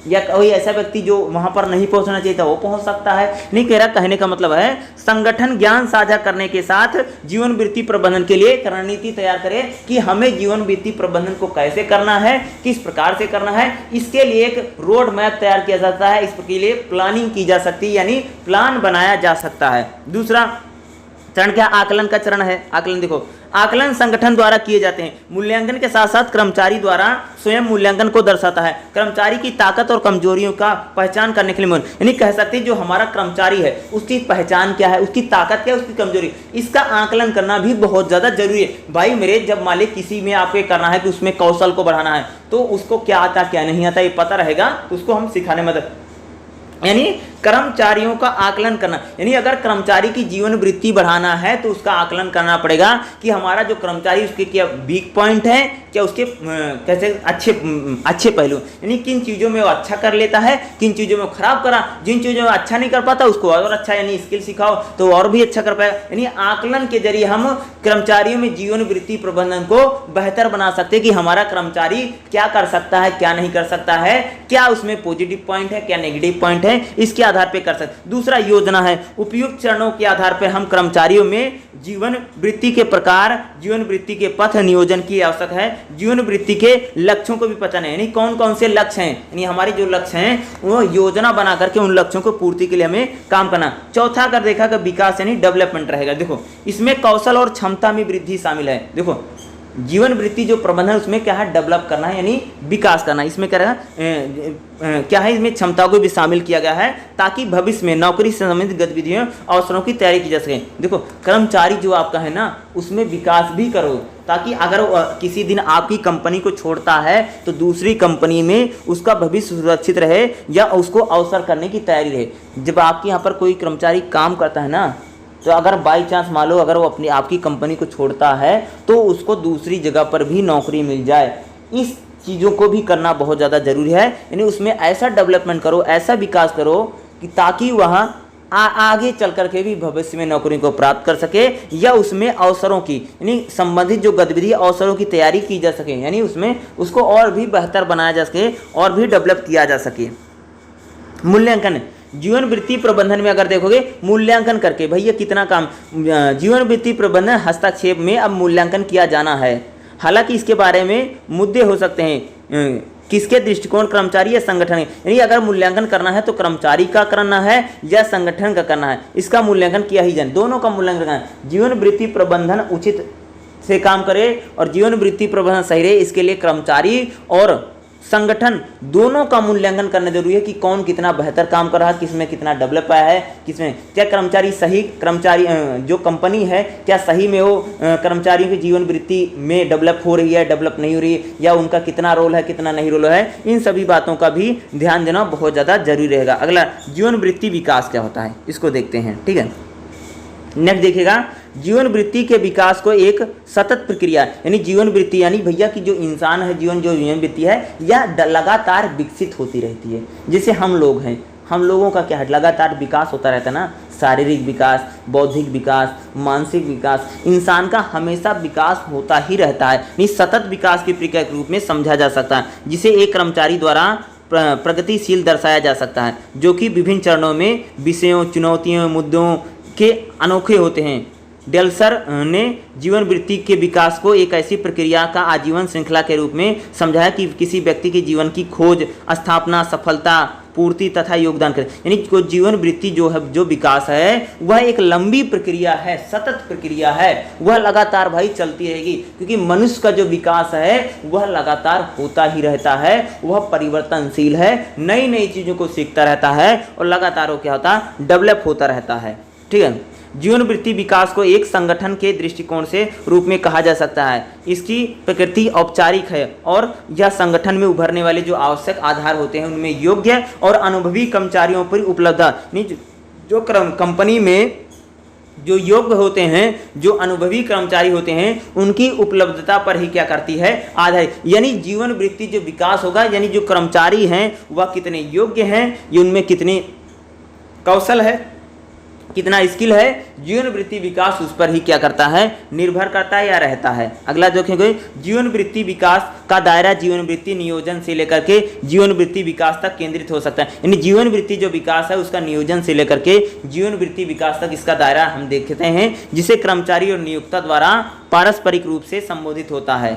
या कोई ऐसा व्यक्ति जो वहां पर नहीं पहुंचना चाहिए था वो पहुंच सकता है। नहीं कह रहा, कहने का मतलब है संगठन ज्ञान साझा करने के साथ जीवन वृत्ति प्रबंधन के लिए एक रणनीति तैयार करे कि हमें जीवन वृत्ति प्रबंधन को कैसे करना है, किस प्रकार से करना है। इसके लिए एक रोड मैप तैयार किया जाता है, इसके लिए प्लानिंग की जा सकती है, यानी प्लान बनाया जा सकता है। दूसरा चरण क्या, आकलन का चरण है। आकलन देखो, आकलन संगठन द्वारा किए जाते हैं, मूल्यांकन के साथ साथ कर्मचारी द्वारा स्वयं मूल्यांकन को दर्शाता है। कर्मचारी की ताकत और कमजोरियों का पहचान करने के लिए, यानी कह सकते हैं जो हमारा कर्मचारी है उसकी पहचान क्या है, उसकी ताकत क्या है, उसकी कमजोरी, इसका आकलन करना भी बहुत ज्यादा जरूरी है। भाई मेरे जब मालिक किसी में आपको करना है कि उसमें कौशल को बढ़ाना है तो उसको क्या आता क्या नहीं आता ये पता रहेगा, उसको हम सिखाने मदद, यानी कर्मचारियों का आकलन करना, यानी अगर कर्मचारी की जीवन वृत्ति बढ़ाना है तो उसका आकलन करना पड़ेगा कि हमारा जो कर्मचारी उसके क्या वीक पॉइंट है, क्या उसके कैसे अच्छे पहलू, यानी किन चीज़ों में वो अच्छा कर लेता है, किन चीज़ों में खराब करा, जिन चीज़ों में अच्छा नहीं कर पाता उसको और अच्छा, यानी स्किल सिखाओ तो और भी अच्छा कर पाएगा। यानी आकलन के जरिए हम कर्मचारियों में जीवन वृत्ति प्रबंधन को बेहतर बना सकते हैं कि हमारा कर्मचारी क्या कर सकता है, क्या नहीं कर सकता है, क्या उसमें पॉजिटिव पॉइंट है, क्या नेगेटिव पॉइंट है, इसके आधार पे कर सकते। दूसरा योजना है, उपयुक्त चरणों के आधार पर हम कर्मचारियों में जीवन वृत्ति के प्रकार, जीवन वृत्ति के पथ नियोजन की आवश्यक है। जीवन वृत्ति के लक्ष्यों को भी पहचाना है, यानी कौन कौन से लक्ष्य हैं, यानी हमारे जो लक्ष्य हैं वो योजना बना करके उन लक्ष्यों को पूर्ति के लिए हमें काम करना। चौथा अगर देखा कि विकास यानी डेवलपमेंट रहेगा। देखो इसमें कौशल और क्षमता में वृद्धि शामिल है। देखो जीवन वृत्ति जो प्रबंधन उसमें क्या है, डेवलप करना है यानी विकास करना। इसमें क्या रहेगा, क्या है, इसमें क्षमता को भी शामिल किया गया है ताकि भविष्य में नौकरी से संबंधित गतिविधियों अवसरों की तैयारी की जा सके। देखो कर्मचारी जो आपका है ना उसमें विकास भी करो, ताकि अगर किसी दिन आपकी कंपनी को छोड़ता है तो दूसरी कंपनी में उसका भविष्य सुरक्षित रहे या उसको अवसर करने की तैयारी रहे। जब आपके यहाँ पर कोई कर्मचारी काम करता है ना, तो अगर बाई चांस मान लो अगर वो अपनी आपकी कंपनी को छोड़ता है तो उसको दूसरी जगह पर भी नौकरी मिल जाए। इस चीज़ों को भी करना बहुत ज़्यादा ज़रूरी है, यानी उसमें ऐसा डेवलपमेंट करो, ऐसा विकास करो कि ताकि वहाँ आगे चल कर के भी भविष्य में नौकरी को प्राप्त कर सके या उसमें अवसरों की यानी संबंधित जो गतिविधि अवसरों की तैयारी की जा सके, यानी उसमें उसको और भी बेहतर बनाया जा सके और भी डेवलप किया जा सके। मूल्यांकन, जीवन वृत्ति प्रबंधन में अगर देखोगे मूल्यांकन करके भैया कितना काम, जीवन वृत्ति प्रबंधन हस्तक्षेप में अब मूल्यांकन किया जाना है। हालांकि इसके बारे में मुद्दे हो सकते हैं, किसके दृष्टिकोण, कर्मचारी या संगठन, यानी अगर मूल्यांकन करना है तो कर्मचारी का करना है या संगठन का करना है, इसका मूल्यांकन किया ही जाए, दोनों का मूल्यांकन करना है। जीवन वृत्ति प्रबंधन उचित से काम करे और जीवन वृत्ति प्रबंधन सही रहे, इसके लिए कर्मचारी और संगठन दोनों का मूल्यांकन करना जरूरी है कि कौन कितना बेहतर काम कर रहा है, किसमें कितना डेवलप आया है, किसमें क्या कर्मचारी सही कर्मचारी जो कंपनी है क्या सही में वो कर्मचारियों की जीवन वृत्ति में डेवलप हो रही है, डेवलप नहीं हो रही है, या उनका कितना रोल है, कितना नहीं रोल है। इन सभी बातों का भी ध्यान देना बहुत ज़्यादा जरूरी रहेगा। अगला जीवन वृत्ति विकास क्या होता है, इसको देखते हैं। ठीक है, नेक्स्ट देखिएगा, जीवन वृत्ति के विकास को एक सतत प्रक्रिया, यानी जीवन वृत्ति यानी भैया की जो इंसान है, जीवन वृत्ति है यह लगातार विकसित होती रहती है। जैसे हम लोग हैं, हम लोगों का क्या है, लगातार विकास होता रहता है ना, शारीरिक विकास, बौद्धिक विकास, मानसिक विकास, इंसान का हमेशा विकास होता ही रहता है। यानी सतत विकास की प्रक्रिया के रूप में समझा जा सकता है, जिसे एक कर्मचारी द्वारा प्रगतिशील दर्शाया जा सकता है, जो कि विभिन्न चरणों में विषयों, चुनौतियों, मुद्दों के अनोखे होते हैं। डेल्सर ने जीवन वृत्ति के विकास को एक ऐसी प्रक्रिया का आजीवन श्रृंखला के रूप में समझा है कि किसी व्यक्ति के जीवन की खोज, स्थापना, सफलता, पूर्ति तथा योगदान करे। यानी को जीवन वृत्ति जो है, जो विकास है वह एक लंबी प्रक्रिया है, सतत प्रक्रिया है, वह लगातार भाई चलती रहेगी, क्योंकि मनुष्य का जो विकास है वह लगातार होता ही रहता है, वह परिवर्तनशील है, नई नई चीज़ों को सीखता रहता है और लगातार वो क्या होता है, डेवलप होता रहता है। ठीक है, जीवन वृत्ति विकास को एक संगठन के दृष्टिकोण से रूप में कहा जा सकता है। इसकी प्रकृति औपचारिक है और यह संगठन में उभरने वाले जो आवश्यक आधार होते हैं उनमें योग्य और अनुभवी कर्मचारियों पर उपलब्ध, जो कंपनी में जो योग्य होते हैं, जो अनुभवी कर्मचारी होते हैं, उनकी उपलब्धता पर ही क्या करती है, आधारित। यानी जीवन वृत्ति जो विकास होगा, यानी जो कर्मचारी हैं वह कितने योग्य हैं, ये उनमें कितने कौशल है, कितना स्किल है, जीवन वृत्ति विकास उस पर ही क्या करता है, निर्भर करता है या रहता है। अगला देखेंगे, जीवन वृत्ति विकास का दायरा जीवन वृत्ति नियोजन से लेकर के जीवन वृत्ति विकास तक केंद्रित हो सकता है। यानी जीवन वृत्ति जो विकास है उसका नियोजन से लेकर के जीवन वृत्ति विकास तक इसका दायरा हम देखते हैं, जिसे कर्मचारी और नियोक्ता द्वारा पारस्परिक रूप से संबोधित होता है,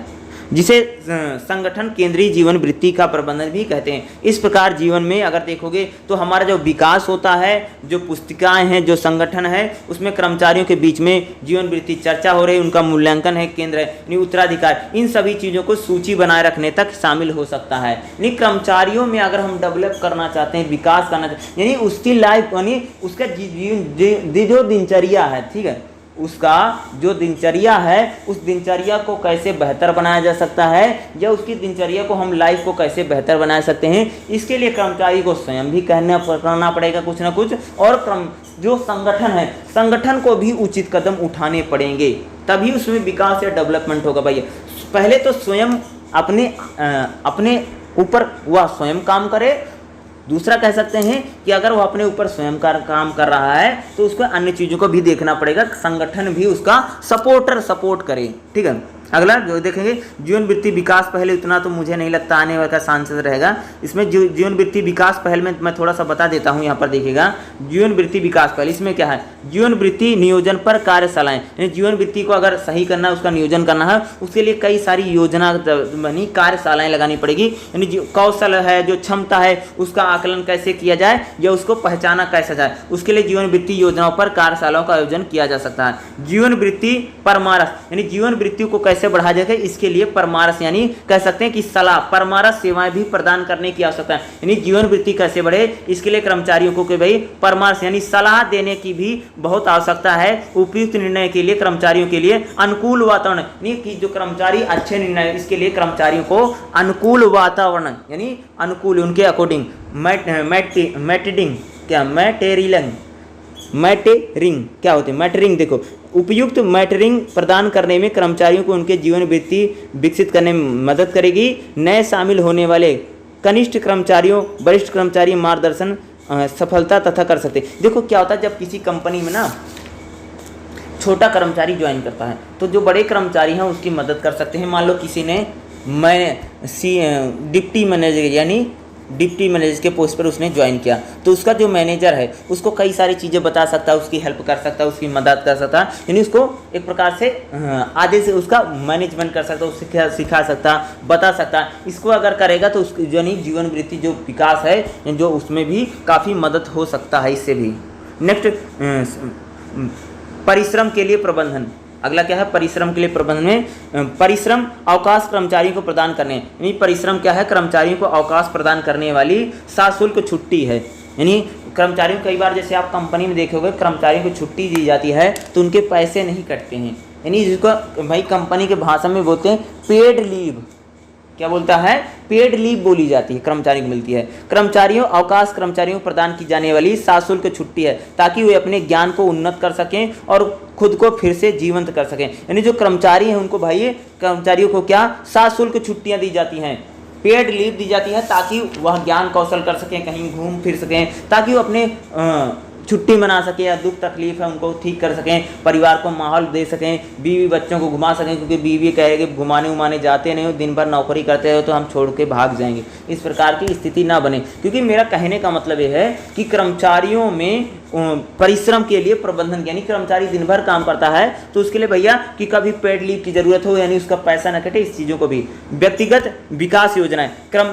जिसे संगठन केंद्रीय जीवन वृत्ति का प्रबंधन भी कहते हैं। इस प्रकार जीवन में अगर देखोगे तो हमारा जो विकास होता है, जो पुस्तिकाएं हैं, जो संगठन है, उसमें कर्मचारियों के बीच में जीवन वृत्ति चर्चा हो रही है, उनका मूल्यांकन है, केंद्र है, यानी उत्तराधिकार, इन सभी चीज़ों को सूची बनाए रखने तक शामिल हो सकता है। यानी कर्मचारियों में अगर हम डेवलप करना चाहते हैं, विकास करना चाहते हैं, यानी उसकी लाइफ, यानी उसका जो दिनचर्या है, ठीक है, उसका जो दिनचर्या है उस दिनचर्या को कैसे बेहतर बनाया जा सकता है, या उसकी दिनचर्या को हम लाइफ को कैसे बेहतर बना सकते हैं, इसके लिए कर्मचारी को स्वयं भी करना पड़ेगा कुछ ना कुछ, और जो संगठन है, संगठन को भी उचित कदम उठाने पड़ेंगे, तभी उसमें विकास या डेवलपमेंट होगा। भैया पहले तो स्वयं अपने ऊपर वह स्वयं काम करे, दूसरा कह सकते हैं कि अगर वो अपने ऊपर स्वयं काम कर रहा है तो उसको अन्य चीज़ों को भी देखना पड़ेगा, संगठन भी उसका सपोर्ट करे। ठीक है, अगला जो देखेंगे, जीवन वृत्ति विकास पहल, इतना तो मुझे नहीं लगता आने वाला सांसद रहेगा इसमें। जीवन वृत्ति विकास पहल में मैं थोड़ा सा बता देता हूँ, यहाँ पर देखिएगा, जीवन वृत्ति विकास पहल, इसमें क्या है, जीवन वृत्ति नियोजन पर कार्यशालाएं, यानी जीवन वृत्ति को अगर सही करना है, उसका नियोजन करना है, उसके लिए कई सारी योजना बनी, कार्यशालाएं लगानी पड़ेगी। यानी जो कौशल है, जो क्षमता है, उसका आकलन कैसे किया जाए या उसको पहचाना कैसे जाए, उसके लिए जीवन वृत्ति योजनाओं पर कार्यशालाओं का आयोजन किया जा सकता है। जीवन वृत्ति परामर्श, यानी जीवन वृत्ति को कैसे बढ़ाया जाए, इसके लिए परामर्श, यानी कह सकते हैं कि सलाह, परामर्श सेवाएं भी प्रदान करने की आवश्यकता है। यानी जीवन वृत्ति कैसे बढ़े, इसके लिए कर्मचारियों को भाई परामर्श यानी सलाह देने की भी बहुत आवश्यकता है। उपयुक्त निर्णय के लिए कर्मचारियों के लिए अनुकूल वातावरण, यानी कि जो कर्मचारी अच्छे निर्णय, इसके लिए कर्मचारियों को अनुकूल वातावरण, यानी अनुकूल उनके अकॉर्डिंग, मैटेरिंग क्या होते हैं, मैटरिंग, देखो उपयुक्त मैटरिंग प्रदान करने में कर्मचारियों को उनके जीवन वृत्ति विकसित करने में मदद करेगी। नए शामिल होने वाले कनिष्ठ कर्मचारियों, वरिष्ठ कर्मचारी मार्गदर्शन सफलता तथा कर सकते। देखो क्या होता है, जब किसी कंपनी में ना छोटा कर्मचारी ज्वाइन करता है तो जो बड़े कर्मचारी हैं उसकी मदद कर सकते हैं। मान लो किसी ने डिप्टी मैनेजर यानी डिप्टी मैनेजर के पोस्ट पर उसने ज्वाइन किया, तो उसका जो मैनेजर है उसको कई सारी चीज़ें बता सकता है, उसकी हेल्प कर सकता है, उसकी मदद कर सकता है, यानी उसको एक प्रकार से आधे से उसका मैनेजमेंट कर सकता है, उससे सिखा सकता, बता सकता। इसको अगर करेगा तो उसकी यानी जीवन वृत्ति जो विकास है जो उसमें भी काफ़ी मदद हो सकता है इससे भी। नेक्स्ट, परिश्रम के लिए प्रबंधन। अगला क्या है, परिश्रम के लिए प्रबंधन में परिश्रम अवकाश कर्मचारियों को प्रदान करने, यानी परिश्रम क्या है, कर्मचारियों को अवकाश प्रदान करने वाली सशुल्क छुट्टी है। यानी कर्मचारियों कई बार जैसे आप कंपनी में देखोगे कर्मचारियों को छुट्टी दी जाती है तो उनके पैसे नहीं कटते हैं, यानी जिसको भाई कंपनी के भाषा में बोलते हैं पेड लीव, क्या बोलता है, पेड लीव बोली जाती है, कर्मचारियों को मिलती है। कर्मचारियों अवकाश कर्मचारियों को प्रदान की जाने वाली सशुल्क छुट्टी है ताकि वे अपने ज्ञान को उन्नत कर सकें और खुद को फिर से जीवंत कर सकें। यानी जो कर्मचारी हैं उनको भाई कर्मचारियों को क्या सशुल्क छुट्टियां दी जाती हैं, पेड लीव दी जाती है ताकि वह ज्ञान कौशल कर सकें, कहीं घूम फिर सकें, ताकि वो अपने छुट्टी मना सकें या दुख तकलीफ है उनको ठीक कर सकें, परिवार को माहौल दे सकें, बीवी बच्चों को घुमा सकें, क्योंकि बीवी कहेगी घुमाने उमाने जाते नहीं हो, दिन भर नौकरी करते हो तो हम छोड़ के भाग जाएंगे, इस प्रकार की स्थिति ना बने। क्योंकि मेरा कहने का मतलब ये है कि कर्मचारियों में परिश्रम के लिए प्रबंधन, यानी कर्मचारी दिन भर काम करता है तो उसके लिए भैया कि कभी पेड लीव की जरूरत हो, यानी उसका पैसा न कटे, इस चीज़ों को भी। व्यक्तिगत विकास योजनाएं,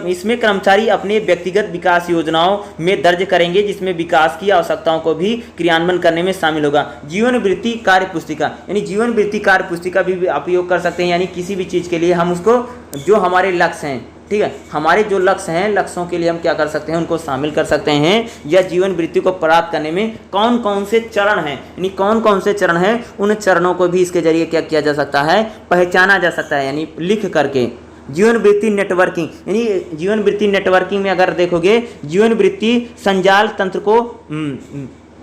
इसमें कर्मचारी अपने व्यक्तिगत विकास योजनाओं में दर्ज करेंगे जिसमें विकास की आवश्यकताओं को भी क्रियान्वयन करने में शामिल होगा। जीवन वृत्ति कार्य पुस्तिका, यानी जीवन वृत्ति कार्य पुस्तिका भी आप उपयोग कर सकते हैं, यानी किसी भी चीज़ के लिए हम उसको जो हमारे लक्ष्य हैं, ठीक है, हमारे जो लक्ष्य हैं, लक्ष्यों के लिए हम क्या कर सकते हैं, उनको शामिल कर सकते हैं। या जीवन वृत्ति को प्राप्त करने में कौन कौन से चरण हैं, यानी कौन कौन से चरण हैं, उन चरणों को भी इसके जरिए क्या किया जा सकता है, पहचाना जा सकता है, यानी लिख करके। जीवन वृत्ति नेटवर्किंग, यानी जीवन वृत्ति नेटवर्किंग में अगर देखोगे, जीवन वृत्ति संजाल तंत्र को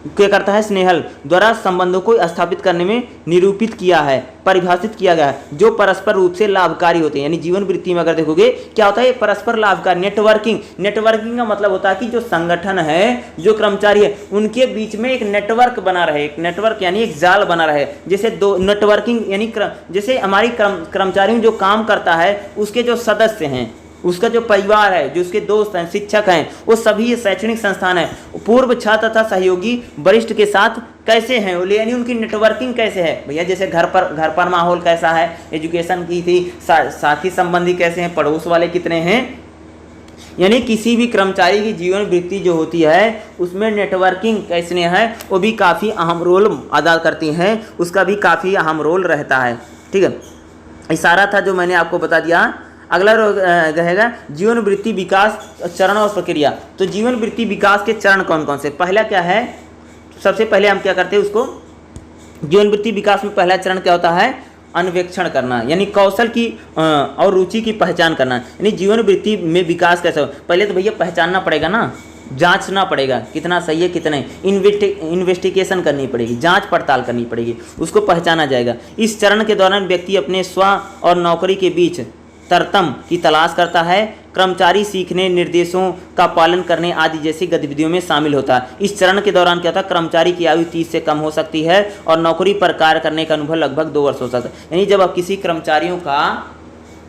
क्या करता है, स्नेहल द्वारा संबंधों को स्थापित करने में निरूपित किया है, परिभाषित किया गया है, जो परस्पर रूप से लाभकारी होते हैं। यानी जीवन वृत्ति में अगर देखोगे क्या होता है, परस्पर लाभकारी। नेटवर्किंग का मतलब होता है कि जो संगठन है, जो कर्मचारी है, उनके बीच में एक नेटवर्क बना रहे, एक नेटवर्क यानी एक जाल बना रहे। जैसे दो नेटवर्किंग यानी जैसे हमारी कर्मचारी जो काम करता है उसके जो सदस्य हैं, उसका जो परिवार है, जो उसके दोस्त हैं, शिक्षक हैं, वो सभी शैक्षणिक संस्थान है, पूर्व छात्र तथा सहयोगी वरिष्ठ के साथ कैसे हैं, यानी उनकी नेटवर्किंग कैसे है भैया। जैसे घर पर माहौल कैसा है, एजुकेशन की थी, साथी संबंधी कैसे हैं, पड़ोस वाले कितने हैं। यानी किसी भी कर्मचारी की जीवन वृत्ति जो होती है उसमें नेटवर्किंग कैसे है, वो भी काफ़ी अहम रोल अदा करती हैं, उसका भी काफ़ी अहम रोल रहता है। ठीक है, इशारा था जो मैंने आपको बता दिया। अगला रहेगा जीवन वृत्ति विकास चरण और प्रक्रिया। तो जीवन वृत्ति विकास के चरण कौन कौन से, पहला क्या है, सबसे पहले हम क्या करते हैं उसको, जीवन वृत्ति विकास में पहला चरण क्या होता है, अन्वेक्षण करना, यानी कौशल की और रुचि की पहचान करना। यानी जीवन वृत्ति में विकास कैसे हो, पहले तो भैया पहचानना पड़ेगा ना, जांचना पड़ेगा कितना सही है कितना नहीं, इन्वेस्टिगेशन करनी पड़ेगी, जांच पड़ताल करनी पड़ेगी, उसको पहचाना जाएगा। इस चरण के दौरान व्यक्ति अपने स्व और नौकरी के बीच तरतम की तलाश करता है। कर्मचारी सीखने, निर्देशों का पालन करने आदि जैसी गतिविधियों में शामिल होता है। इस चरण के दौरान क्या होता है, कर्मचारी की आयु 30 से कम हो सकती है और नौकरी पर कार्य करने का अनुभव लगभग 2 वर्ष हो सकता है। यानी जब आप किसी कर्मचारियों का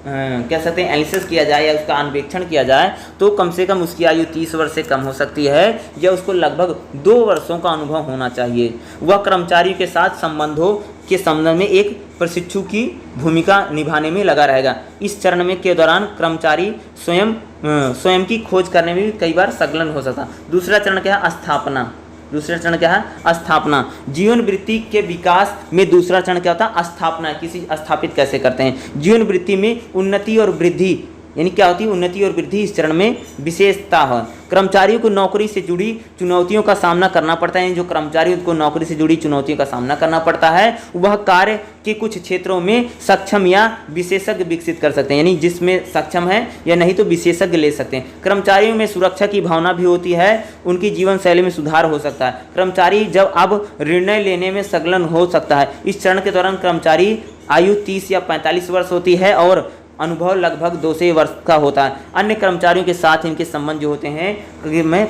कह सकते हैं एनालिसिस किया जाए या उसका अन्वेक्षण किया जाए तो कम से कम उसकी आयु 30 वर्ष से कम हो सकती है या उसको लगभग 2 वर्षों का अनुभव होना चाहिए। वह कर्मचारियों के साथ संबंधों के संबंध में एक प्रशिक्षु की भूमिका निभाने में लगा रहेगा। इस चरण में के दौरान कर्मचारी स्वयं की खोज करने में भी कई बार संलग्न हो सकता है। दूसरा चरण क्या है, स्थापना। दूसरा चरण क्या है, स्थापना। जीवन वृत्ति के विकास में दूसरा चरण क्या होता है, स्थापना, किसी स्थापित कैसे करते हैं। जीवन वृत्ति में उन्नति और वृद्धि, यानी क्या होती है, उन्नति और वृद्धि इस चरण में विशेषता है। कर्मचारियों को नौकरी से जुड़ी चुनौतियों का सामना करना पड़ता है। जो कर्मचारी को नौकरी से जुड़ी चुनौतियों का सामना करना पड़ता है वह कार्य के कुछ क्षेत्रों में सक्षम या विशेषज्ञ विकसित कर सकते हैं, यानी जिसमें सक्षम है या नहीं तो विशेषज्ञ ले सकते हैं। कर्मचारियों में सुरक्षा की भावना भी होती है, उनकी जीवन शैली में सुधार हो सकता है। कर्मचारी जब अब निर्णय लेने में संलग्न हो सकता है। इस चरण के दौरान कर्मचारी आयु 30 या 45 वर्ष होती है और अनुभव लगभग 2 से वर्ष का होता है। अन्य कर्मचारियों के साथ इनके संबंध जो होते हैं मैं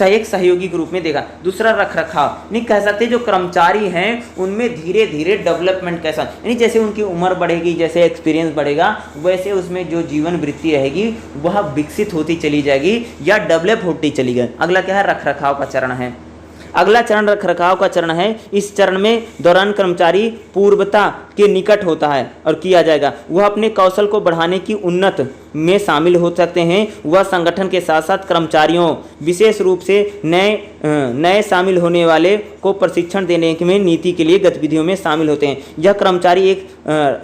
एक सहयोगी के रूप में देखा। दूसरा रखरखाव, नहीं कह सकते जो कर्मचारी हैं उनमें धीरे धीरे डेवलपमेंट कैसा, यानी जैसे उनकी उम्र बढ़ेगी, जैसे एक्सपीरियंस बढ़ेगा, वैसे उसमें जो जीवन वृत्ति रहेगी वह विकसित होती चली जाएगी या डेवलप होती चली जाएगी। अगला क्या है, रखरखाव का चरण है। अगला चरण रखरखाव का चरण है। इस चरण में दौरान कर्मचारी पूर्वता के निकट होता है और किया जाएगा। वह अपने कौशल को बढ़ाने की उन्नत में शामिल हो सकते हैं। वह संगठन के साथ साथ कर्मचारियों, विशेष रूप से नए शामिल होने वाले को प्रशिक्षण देने में नीति के लिए गतिविधियों में शामिल होते हैं। यह कर्मचारी एक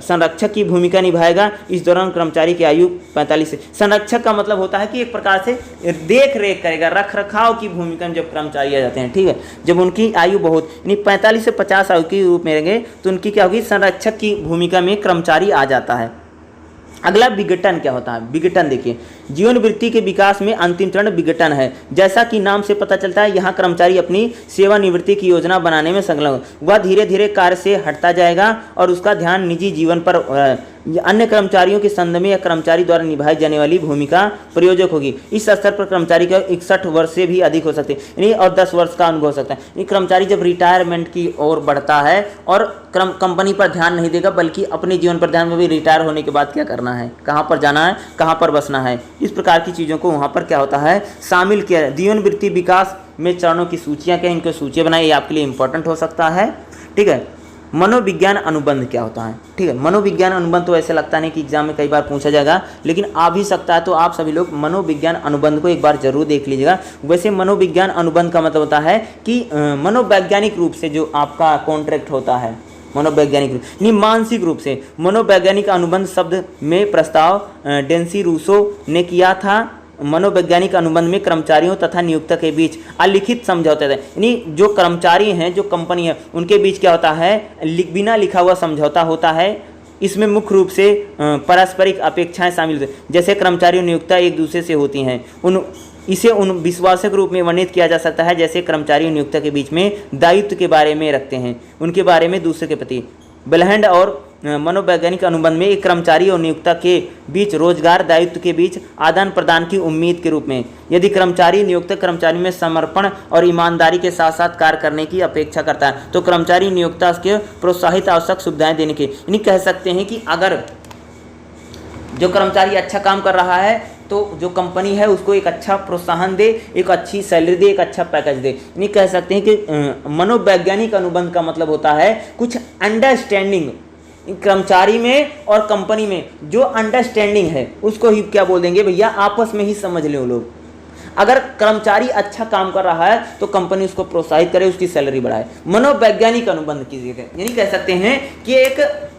संरक्षक की भूमिका निभाएगा। इस दौरान कर्मचारी की आयु 45 से, संरक्षक का मतलब होता है कि एक प्रकार से देख रेख करेगा, रख रखाव की भूमिका में जब कर्मचारी आ जाते हैं, ठीक है, जब उनकी आयु बहुत यानी 45 से 50 आयु के रूप में रहेंगे तो उनकी क्या होगी, संरक्षक की भूमिका में कर्मचारी आ जाता है। अगला विघटन क्या होता है? विघटन देखिए, जीवन वृत्ति के विकास में अंतिम चरण विघटन है। जैसा कि नाम से पता चलता है, यहाँ कर्मचारी अपनी सेवानिवृत्ति की योजना बनाने में संलग्न, वह धीरे धीरे कार्य से हटता जाएगा और उसका ध्यान निजी जीवन पर अन्य कर्मचारियों के संबंध में या कर्मचारी द्वारा निभाई जाने वाली भूमिका प्रयोजक होगी। इस स्तर पर कर्मचारी का 61 वर्ष से भी अधिक हो सकते हैं और 10 वर्ष का अनुभव हो सकता है। यानी कर्मचारी जब रिटायरमेंट की ओर बढ़ता है और कंपनी पर ध्यान नहीं देगा बल्कि अपने जीवन पर ध्यान में भी, रिटायर होने के बाद क्या करना है, कहाँ पर जाना है, कहाँ पर बसना है, इस प्रकार की चीज़ों को वहाँ पर क्या होता है, शामिल किया। जीवन वृत्ति विकास में चरणों की सूचियाँ क्या, इनको सूचियाँ बनाई, ये आपके लिए इंपॉर्टेंट हो सकता है, ठीक है। मनोविज्ञान अनुबंध क्या होता है, ठीक है। मनोविज्ञान अनुबंध तो ऐसे लगता नहीं कि एग्जाम में कई बार पूछा जाएगा, लेकिन आ भी सकता है, तो आप सभी लोग मनोविज्ञान अनुबंध को एक बार जरूर देख लीजिएगा। वैसे मनोविज्ञान अनुबंध का मतलब होता है कि मनोवैज्ञानिक रूप से जो आपका कॉन्ट्रैक्ट होता है, मनोवैज्ञानिक रूप नहीं, मानसिक रूप से। मनोवैज्ञानिक अनुबंध शब्द में प्रस्ताव डेंसी रूसो ने किया था। मनोवैज्ञानिक अनुबंध में कर्मचारियों तथा नियोक्ता के बीच अलिखित समझौते थे, यानी जो कर्मचारी हैं, जो कंपनी है, उनके बीच क्या होता है, बिना लिखा हुआ समझौता होता है। इसमें मुख्य रूप से पारस्परिक अपेक्षाएं शामिल होती हैं, जैसे कर्मचारी और नियोक्ता एक दूसरे से होती हैं। इसे उन विश्वासक रूप में वर्णित किया जा सकता है जैसे कर्मचारी और नियोक्ता के बीच में दायित्व के बारे में रखते हैं, उनके बारे में दूसरे के प्रति। बेलहैंड और मनोवैज्ञानिक अनुबंध में एक कर्मचारी और नियोक्ता के बीच रोजगार दायित्व के बीच आदान प्रदान की उम्मीद के रूप में, यदि कर्मचारी नियोक्ता कर्मचारी में समर्पण और ईमानदारी के साथ साथ कार्य करने की अपेक्षा करता है तो कर्मचारी नियोक्ता के प्रोत्साहित आवश्यक सुविधाएं देने की, यानी कह सकते हैं कि अगर जो कर्मचारी अच्छा काम कर रहा है तो जो कंपनी है उसको एक अच्छा प्रोत्साहन दे, एक अच्छी सैलरी दे, एक अच्छा पैकेज दे। यानी कह सकते हैं कि मनोवैज्ञानिक अनुबंध का मतलब होता है कुछ अंडरस्टैंडिंग कर्मचारी में और कंपनी में, जो अंडरस्टैंडिंग है उसको ही क्या बोल देंगे भैया, आपस में ही समझ ले वो लोग। अगर कर्मचारी अच्छा काम कर रहा है तो कंपनी उसको प्रोत्साहित करे, उसकी सैलरी बढ़ाए। मनोवैज्ञानिक अनुबंध कीजिएगा, यानी कह सकते हैं कि एक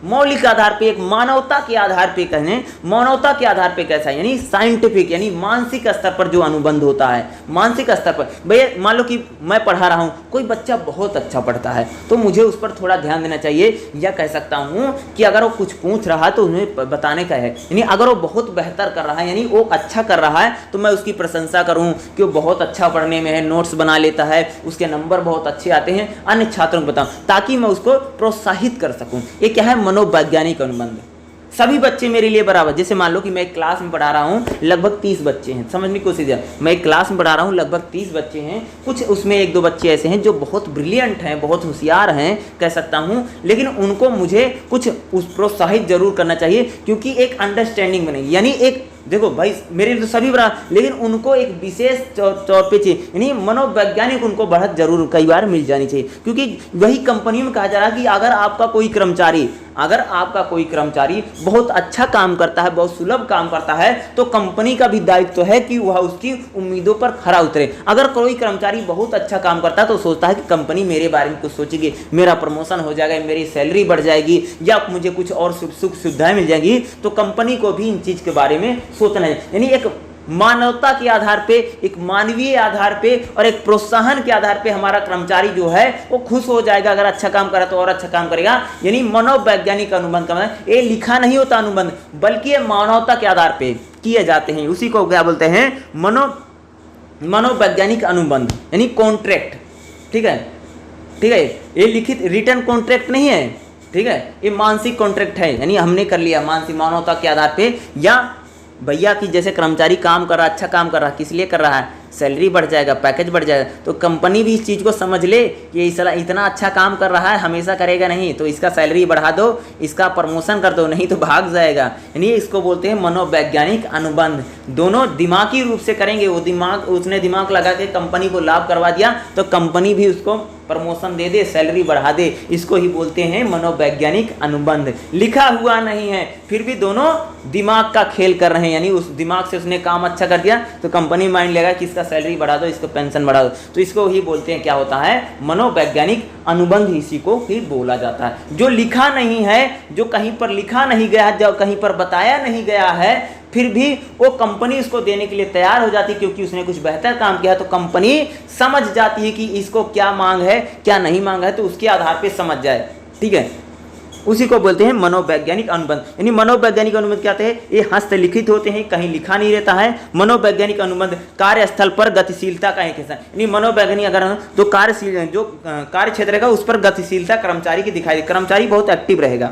मौलिक आधार पे, एक मानवता के आधार पे कहें, मानवता के आधार पे कैसा, यानी साइंटिफिक, यानी मानसिक स्तर पर जो अनुबंध होता है, मानसिक स्तर पर। भैया मान लो कि मैं पढ़ा रहा हूँ, कोई बच्चा बहुत अच्छा पढ़ता है तो मुझे उस पर थोड़ा ध्यान देना चाहिए, या कह सकता हूँ कि अगर वो कुछ पूछ रहा है तो उन्हें बताने का है, यानी अगर वो बहुत बेहतर कर रहा है, यानी वो अच्छा कर रहा है तो मैं उसकी प्रशंसा करूँ कि वो बहुत अच्छा पढ़ने में है, नोट्स बना लेता है, उसके नंबर बहुत अच्छे आते हैं, अन्य छात्रों को बताऊँ ताकि मैं उसको प्रोत्साहित कर सकूँ। ये क्या है, मनोवैज्ञानिक अनुबंध। सभी बच्चे मेरे लिए बराबर, जैसे मान लो कि मैं एक क्लास में पढ़ा रहा हूँ, लगभग 30 बच्चे हैं, समझने की कोशिश है, मैं एक क्लास में पढ़ा रहा हूँ, लगभग 30 बच्चे हैं, कुछ उसमें 1-2 बच्चे ऐसे हैं जो बहुत ब्रिलियंट हैं, बहुत होशियार हैं कह सकता हूँ, लेकिन उनको मुझे कुछ उस प्रोत्साहित जरूर करना चाहिए क्योंकि एक अंडरस्टैंडिंग बनेगी। यानी एक देखो भाई मेरे लिए तो सभी बराबर, लेकिन उनको एक विशेष तौर पे चाहिए, यानी मनोवैज्ञानिक उनको बढ़त जरूर कई बार मिल जानी चाहिए, क्योंकि वही कंपनी में कहा जा रहा है कि अगर आपका कोई कर्मचारी बहुत अच्छा काम करता है, बहुत सुलभ काम करता है तो कंपनी का भी दायित्व है कि वह उसकी उम्मीदों पर खरा उतरे। अगर कोई कर्मचारी बहुत अच्छा काम करता है तो सोचता है कि कंपनी मेरे बारे में कुछ सोचेगी, मेरा प्रमोशन हो जाएगा, मेरी सैलरी बढ़ जाएगी या मुझे कुछ और सुख सुविधाएं मिल जाएगी, तो कंपनी को भी इन चीज के बारे में सोचना है। यानी एक मानवता के आधार पे, एक मानवीय आधार पे और एक प्रोत्साहन के आधार पे हमारा कर्मचारी जो है वो खुश हो जाएगा, अगर अच्छा काम करा तो और अच्छा काम करेगा। यानी मनोवैज्ञानिक अनुबंध का मतलब ये लिखा नहीं होता अनुबंध, बल्कि ये मानवता के आधार पे किए जाते हैं, उसी को क्या बोलते हैं, मनोवैज्ञानिक अनुबंध, यानी कॉन्ट्रैक्ट। ठीक है, ये लिखित रिटर्न कॉन्ट्रैक्ट नहीं है, ठीक है, ये मानसिक कॉन्ट्रैक्ट है, यानी हमने कर लिया मानसिक, मानवता के आधार पे, या भैया कि जैसे कर्मचारी काम कर रहा है, अच्छा काम कर रहा है, किस लिए कर रहा है, सैलरी बढ़ जाएगा, पैकेज बढ़ जाएगा। तो कंपनी भी इस चीज़ को समझ ले कि ये इतना अच्छा काम कर रहा है, हमेशा करेगा नहीं, तो इसका सैलरी बढ़ा दो, इसका प्रमोशन कर दो, नहीं तो भाग जाएगा। यानी इसको बोलते हैं मनोवैज्ञानिक अनुबंध। दोनों दिमागी रूप से करेंगे, उसने दिमाग लगा के कंपनी को लाभ करवा दिया तो कंपनी भी उसको प्रमोशन दे दे, सैलरी बढ़ा दे। इसको ही बोलते हैं मनोवैज्ञानिक अनुबंध। लिखा हुआ नहीं है, फिर भी दोनों दिमाग का खेल कर रहे हैं, यानी उस दिमाग से उसने काम अच्छा कर दिया तो कंपनी माइंड लेगा कि इसका सैलरी बढ़ा दो, इसको पेंशन बढ़ा दो। तो इसको ही बोलते हैं, क्या होता है, मनोवैज्ञानिक अनुबंध, इसी को ही बोला जाता है। जो लिखा नहीं है, जो कहीं पर लिखा नहीं गया, जो कहीं पर बताया नहीं गया है, फिर भी वो कंपनी उसको देने के लिए तैयार हो जाती है, क्योंकि उसने कुछ बेहतर काम किया है। तो कंपनी समझ जाती है कि इसको क्या मांग है, क्या नहीं मांग है, तो उसके आधार पे समझ जाए। ठीक है, उसी को बोलते हैं मनोवैज्ञानिक अनुबंध। यानी मनोवैज्ञानिक अनुबंध क्या होते हैं, ये हस्तलिखित होते हैं, कहीं लिखा नहीं रहता है। मनोवैज्ञानिक अनुबंध कार्यस्थल पर गतिशीलता का एक हिस्सा। यानी मनोवैज्ञानिक अगर तो कार्यशील जो कार्य क्षेत्र रहेगा उस पर गतिशीलता कर्मचारी की दिखाई दे, कर्मचारी बहुत एक्टिव रहेगा।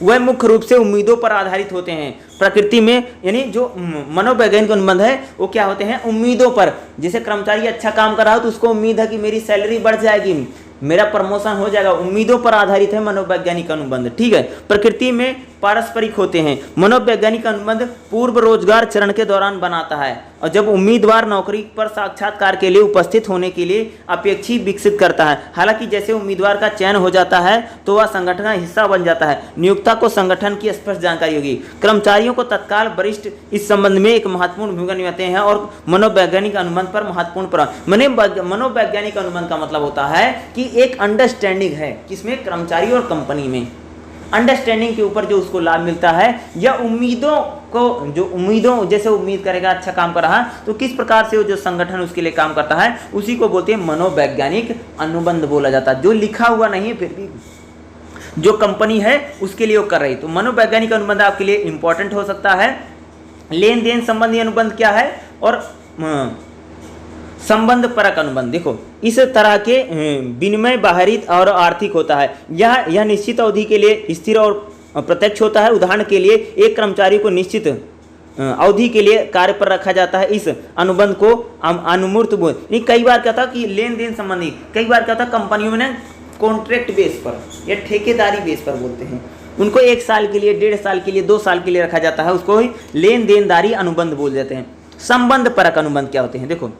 वह मुख्य रूप से उम्मीदों पर आधारित होते हैं प्रकृति में। यानी जो मनोवैज्ञानिक अनुबंध है वो क्या होते हैं, उम्मीदों पर। जैसे कर्मचारी अच्छा काम कर रहा हो तो उसको उम्मीद है कि मेरी सैलरी बढ़ जाएगी, मेरा प्रमोशन हो जाएगा, उम्मीदों पर आधारित है मनोवैज्ञानिक अनुबंध। ठीक है, प्रकृति में पारस्परिक होते हैं। मनोवैज्ञानिक अनुबंध पूर्व रोजगार चरण के दौरान बनाता है और जब उम्मीदवार नौकरी पर साक्षात्कार के लिए उपस्थित होने के लिए अपेक्षी विकसित करता है। हालांकि जैसे उम्मीदवार का चयन हो जाता है तो वह संगठन का हिस्सा बन जाता है, नियोक्ता को संगठन की स्पष्ट जानकारी होगी। कर्मचारियों को तत्काल वरिष्ठ इस संबंध में एक महत्वपूर्ण भूमिका निभाते हैं और मनोवैज्ञानिक अनुबंध पर महत्वपूर्ण मनोवैज्ञानिक अनुबंध का मतलब होता है कि एक अंडरस्टैंडिंग है, किसमें, कर्मचारी और कंपनी में। अंडरस्टैंडिंग के ऊपर जो उसको लाभ मिलता है, या उम्मीदों को, जो उम्मीदों जैसे उम्मीद करेगा अच्छा काम कर रहा तो किस प्रकार से वो जो संगठन उसके लिए काम करता है, उसी को बोलते हैं मनोवैज्ञानिक अनुबंध बोला जाता है। जो लिखा हुआ नहीं है फिर भी जो कंपनी है उसके लिए वो कर रही, तो मनोवैज्ञानिक अनुबंध आपके लिए इंपॉर्टेंट हो सकता है। लेन देन संबंधी अनुबंध क्या है, और संबंध परक अनुबंध। देखो इस तरह के विनिमय बाहरित और आर्थिक होता है। यह निश्चित अवधि के लिए स्थिर और प्रत्यक्ष होता है। उदाहरण के लिए एक कर्मचारी को निश्चित अवधि के लिए कार्य पर रखा जाता है। इस अनुबंध को अनुमूर्त बोल। कई बार क्या था कि लेन देन संबंधी, कई बार क्या था कंपनियों में कॉन्ट्रैक्ट बेस पर या ठेकेदारी बेस पर बोलते हैं, उनको 1 साल के लिए, 1.5 साल के लिए, 2 साल के लिए रखा जाता है, उसको लेन देनदारी अनुबंध बोल देते हैं। संबंध परक अनुबंध क्या होते हैं, देखो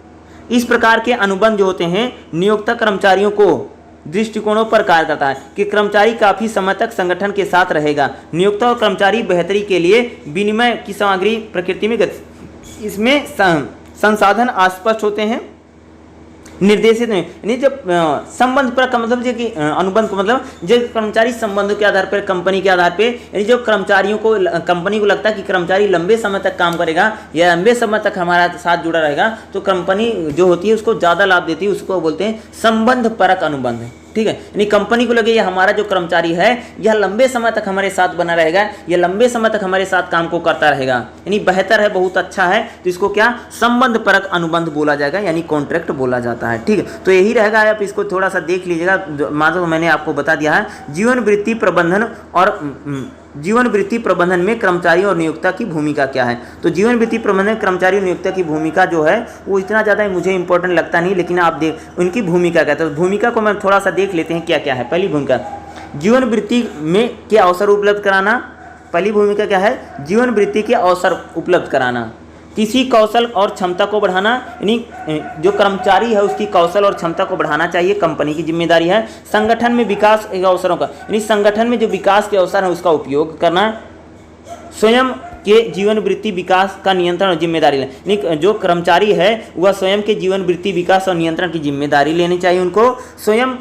इस प्रकार के अनुबंध जो होते हैं नियोक्ता कर्मचारियों को दृष्टिकोणों पर कार्य करता है कि कर्मचारी काफी समय तक संगठन के साथ रहेगा। नियोक्ता और कर्मचारी बेहतरी के लिए विनिमय की सामग्री प्रकृति में इसमें संसाधन अस्पष्ट होते हैं, निर्देशित नहीं। यानी जब संबंध पर का मतलब कि अनुबंध को मतलब जो कर्मचारी संबंधों के आधार पर, कंपनी के आधार पे, यानी जो कर्मचारियों को, कंपनी को लगता है कि कर्मचारी लंबे समय तक काम करेगा या लंबे समय तक हमारा साथ जुड़ा रहेगा, तो कंपनी जो होती है उसको ज़्यादा लाभ देती है, उसको बोलते हैं संबंध परक अनुबंध। ठीक है, यानी कंपनी को लगे ये हमारा जो कर्मचारी है यह लंबे समय तक हमारे साथ बना रहेगा, यह लंबे समय तक हमारे साथ काम को करता रहेगा, यानी बेहतर है, बहुत अच्छा है, तो इसको क्या संबंध परक अनुबंध बोला जाएगा, यानी कॉन्ट्रैक्ट बोला जाता है। ठीक है, तो यही रहेगा, आप इसको थोड़ा सा देख लीजिएगा। मानो मैंने आपको बता दिया है जीवन वृत्ति प्रबंधन और जीवन वृत्ति प्रबंधन में कर्मचारी और नियोक्ता की भूमिका क्या है। तो जीवन वृत्ति प्रबंधन में कर्मचारी और नियोक्ता की भूमिका जो है वो इतना ज़्यादा मुझे इंपॉर्टेंट लगता नहीं, लेकिन आप देख उनकी भूमिका क्या है। तो भूमिका को मैं थोड़ा सा देख लेते हैं क्या क्या है। पहली भूमिका जीवन वृत्ति में के अवसर उपलब्ध कराना। पहली भूमिका क्या है, जीवन वृत्ति के अवसर उपलब्ध कराना। किसी कौशल और क्षमता को बढ़ाना, यानी जो कर्मचारी है उसकी कौशल और क्षमता को बढ़ाना चाहिए, कंपनी की जिम्मेदारी है। संगठन में विकास के अवसरों का, यानी संगठन में जो विकास के अवसर है उसका उपयोग करना। स्वयं के जीवन वृत्ति विकास का नियंत्रण और जिम्मेदारी लें, यानी जो कर्मचारी है वह स्वयं के जीवन वृत्ति विकास और नियंत्रण की जिम्मेदारी लेनी चाहिए उनको। स्वयं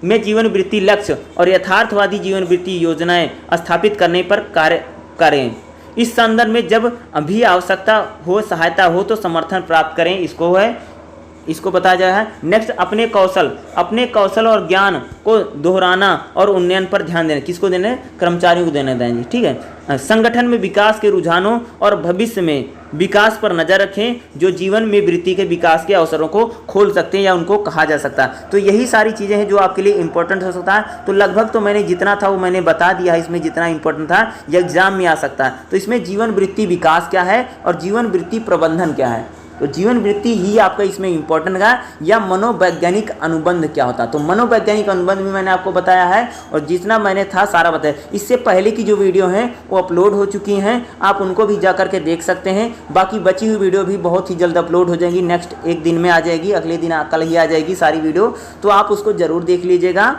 में जीवन वृत्ति लक्ष्य और यथार्थवादी जीवन वृत्ति योजनाएं स्थापित करने पर कार्य करें। इस संदर्भ में जब अभी आवश्यकता हो, सहायता हो तो समर्थन प्राप्त करें, इसको बताया जाए है। नेक्स्ट, अपने कौशल और ज्ञान को दोहराना और उन्नयन पर ध्यान देना। किसको देना है, कर्मचारियों को देना देंगे। ठीक है, संगठन में विकास के रुझानों और भविष्य में विकास पर नजर रखें, जो जीवन में वृत्ति के विकास के अवसरों को खोल सकते हैं या उनको कहा जा सकता है। तो यही सारी चीज़ें हैं जो आपके लिए इंपॉर्टेंट हो सकता है। तो लगभग तो मैंने जितना था वो मैंने बता दिया है, इसमें जितना इंपॉर्टेंट था ये एग्जाम में आ सकता है। तो इसमें जीवन वृत्ति विकास क्या है और जीवन वृत्ति प्रबंधन क्या है, तो जीवन वृत्ति ही आपका इसमें इंपॉर्टेंट है, या मनोवैज्ञानिक अनुबंध क्या होता है। तो मनोवैज्ञानिक अनुबंध भी मैंने आपको बताया है और जितना मैंने था सारा बताया। इससे पहले की जो वीडियो हैं वो अपलोड हो चुकी हैं, आप उनको भी जा करके देख सकते हैं। बाकी बची हुई वीडियो भी बहुत ही जल्द अपलोड हो जाएगी, नेक्स्ट एक दिन में आ जाएगी, अगले दिन कल ही आ जाएगी सारी वीडियो, तो आप उसको ज़रूर देख लीजिएगा।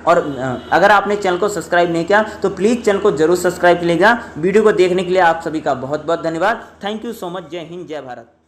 और अगर आपने चैनल को सब्सक्राइब नहीं किया तो प्लीज़ चैनल को जरूर सब्सक्राइब कीजिएगा। वीडियो को देखने के लिए आप सभी का बहुत बहुत धन्यवाद। Thank you so much. जय हिंद, जय भारत।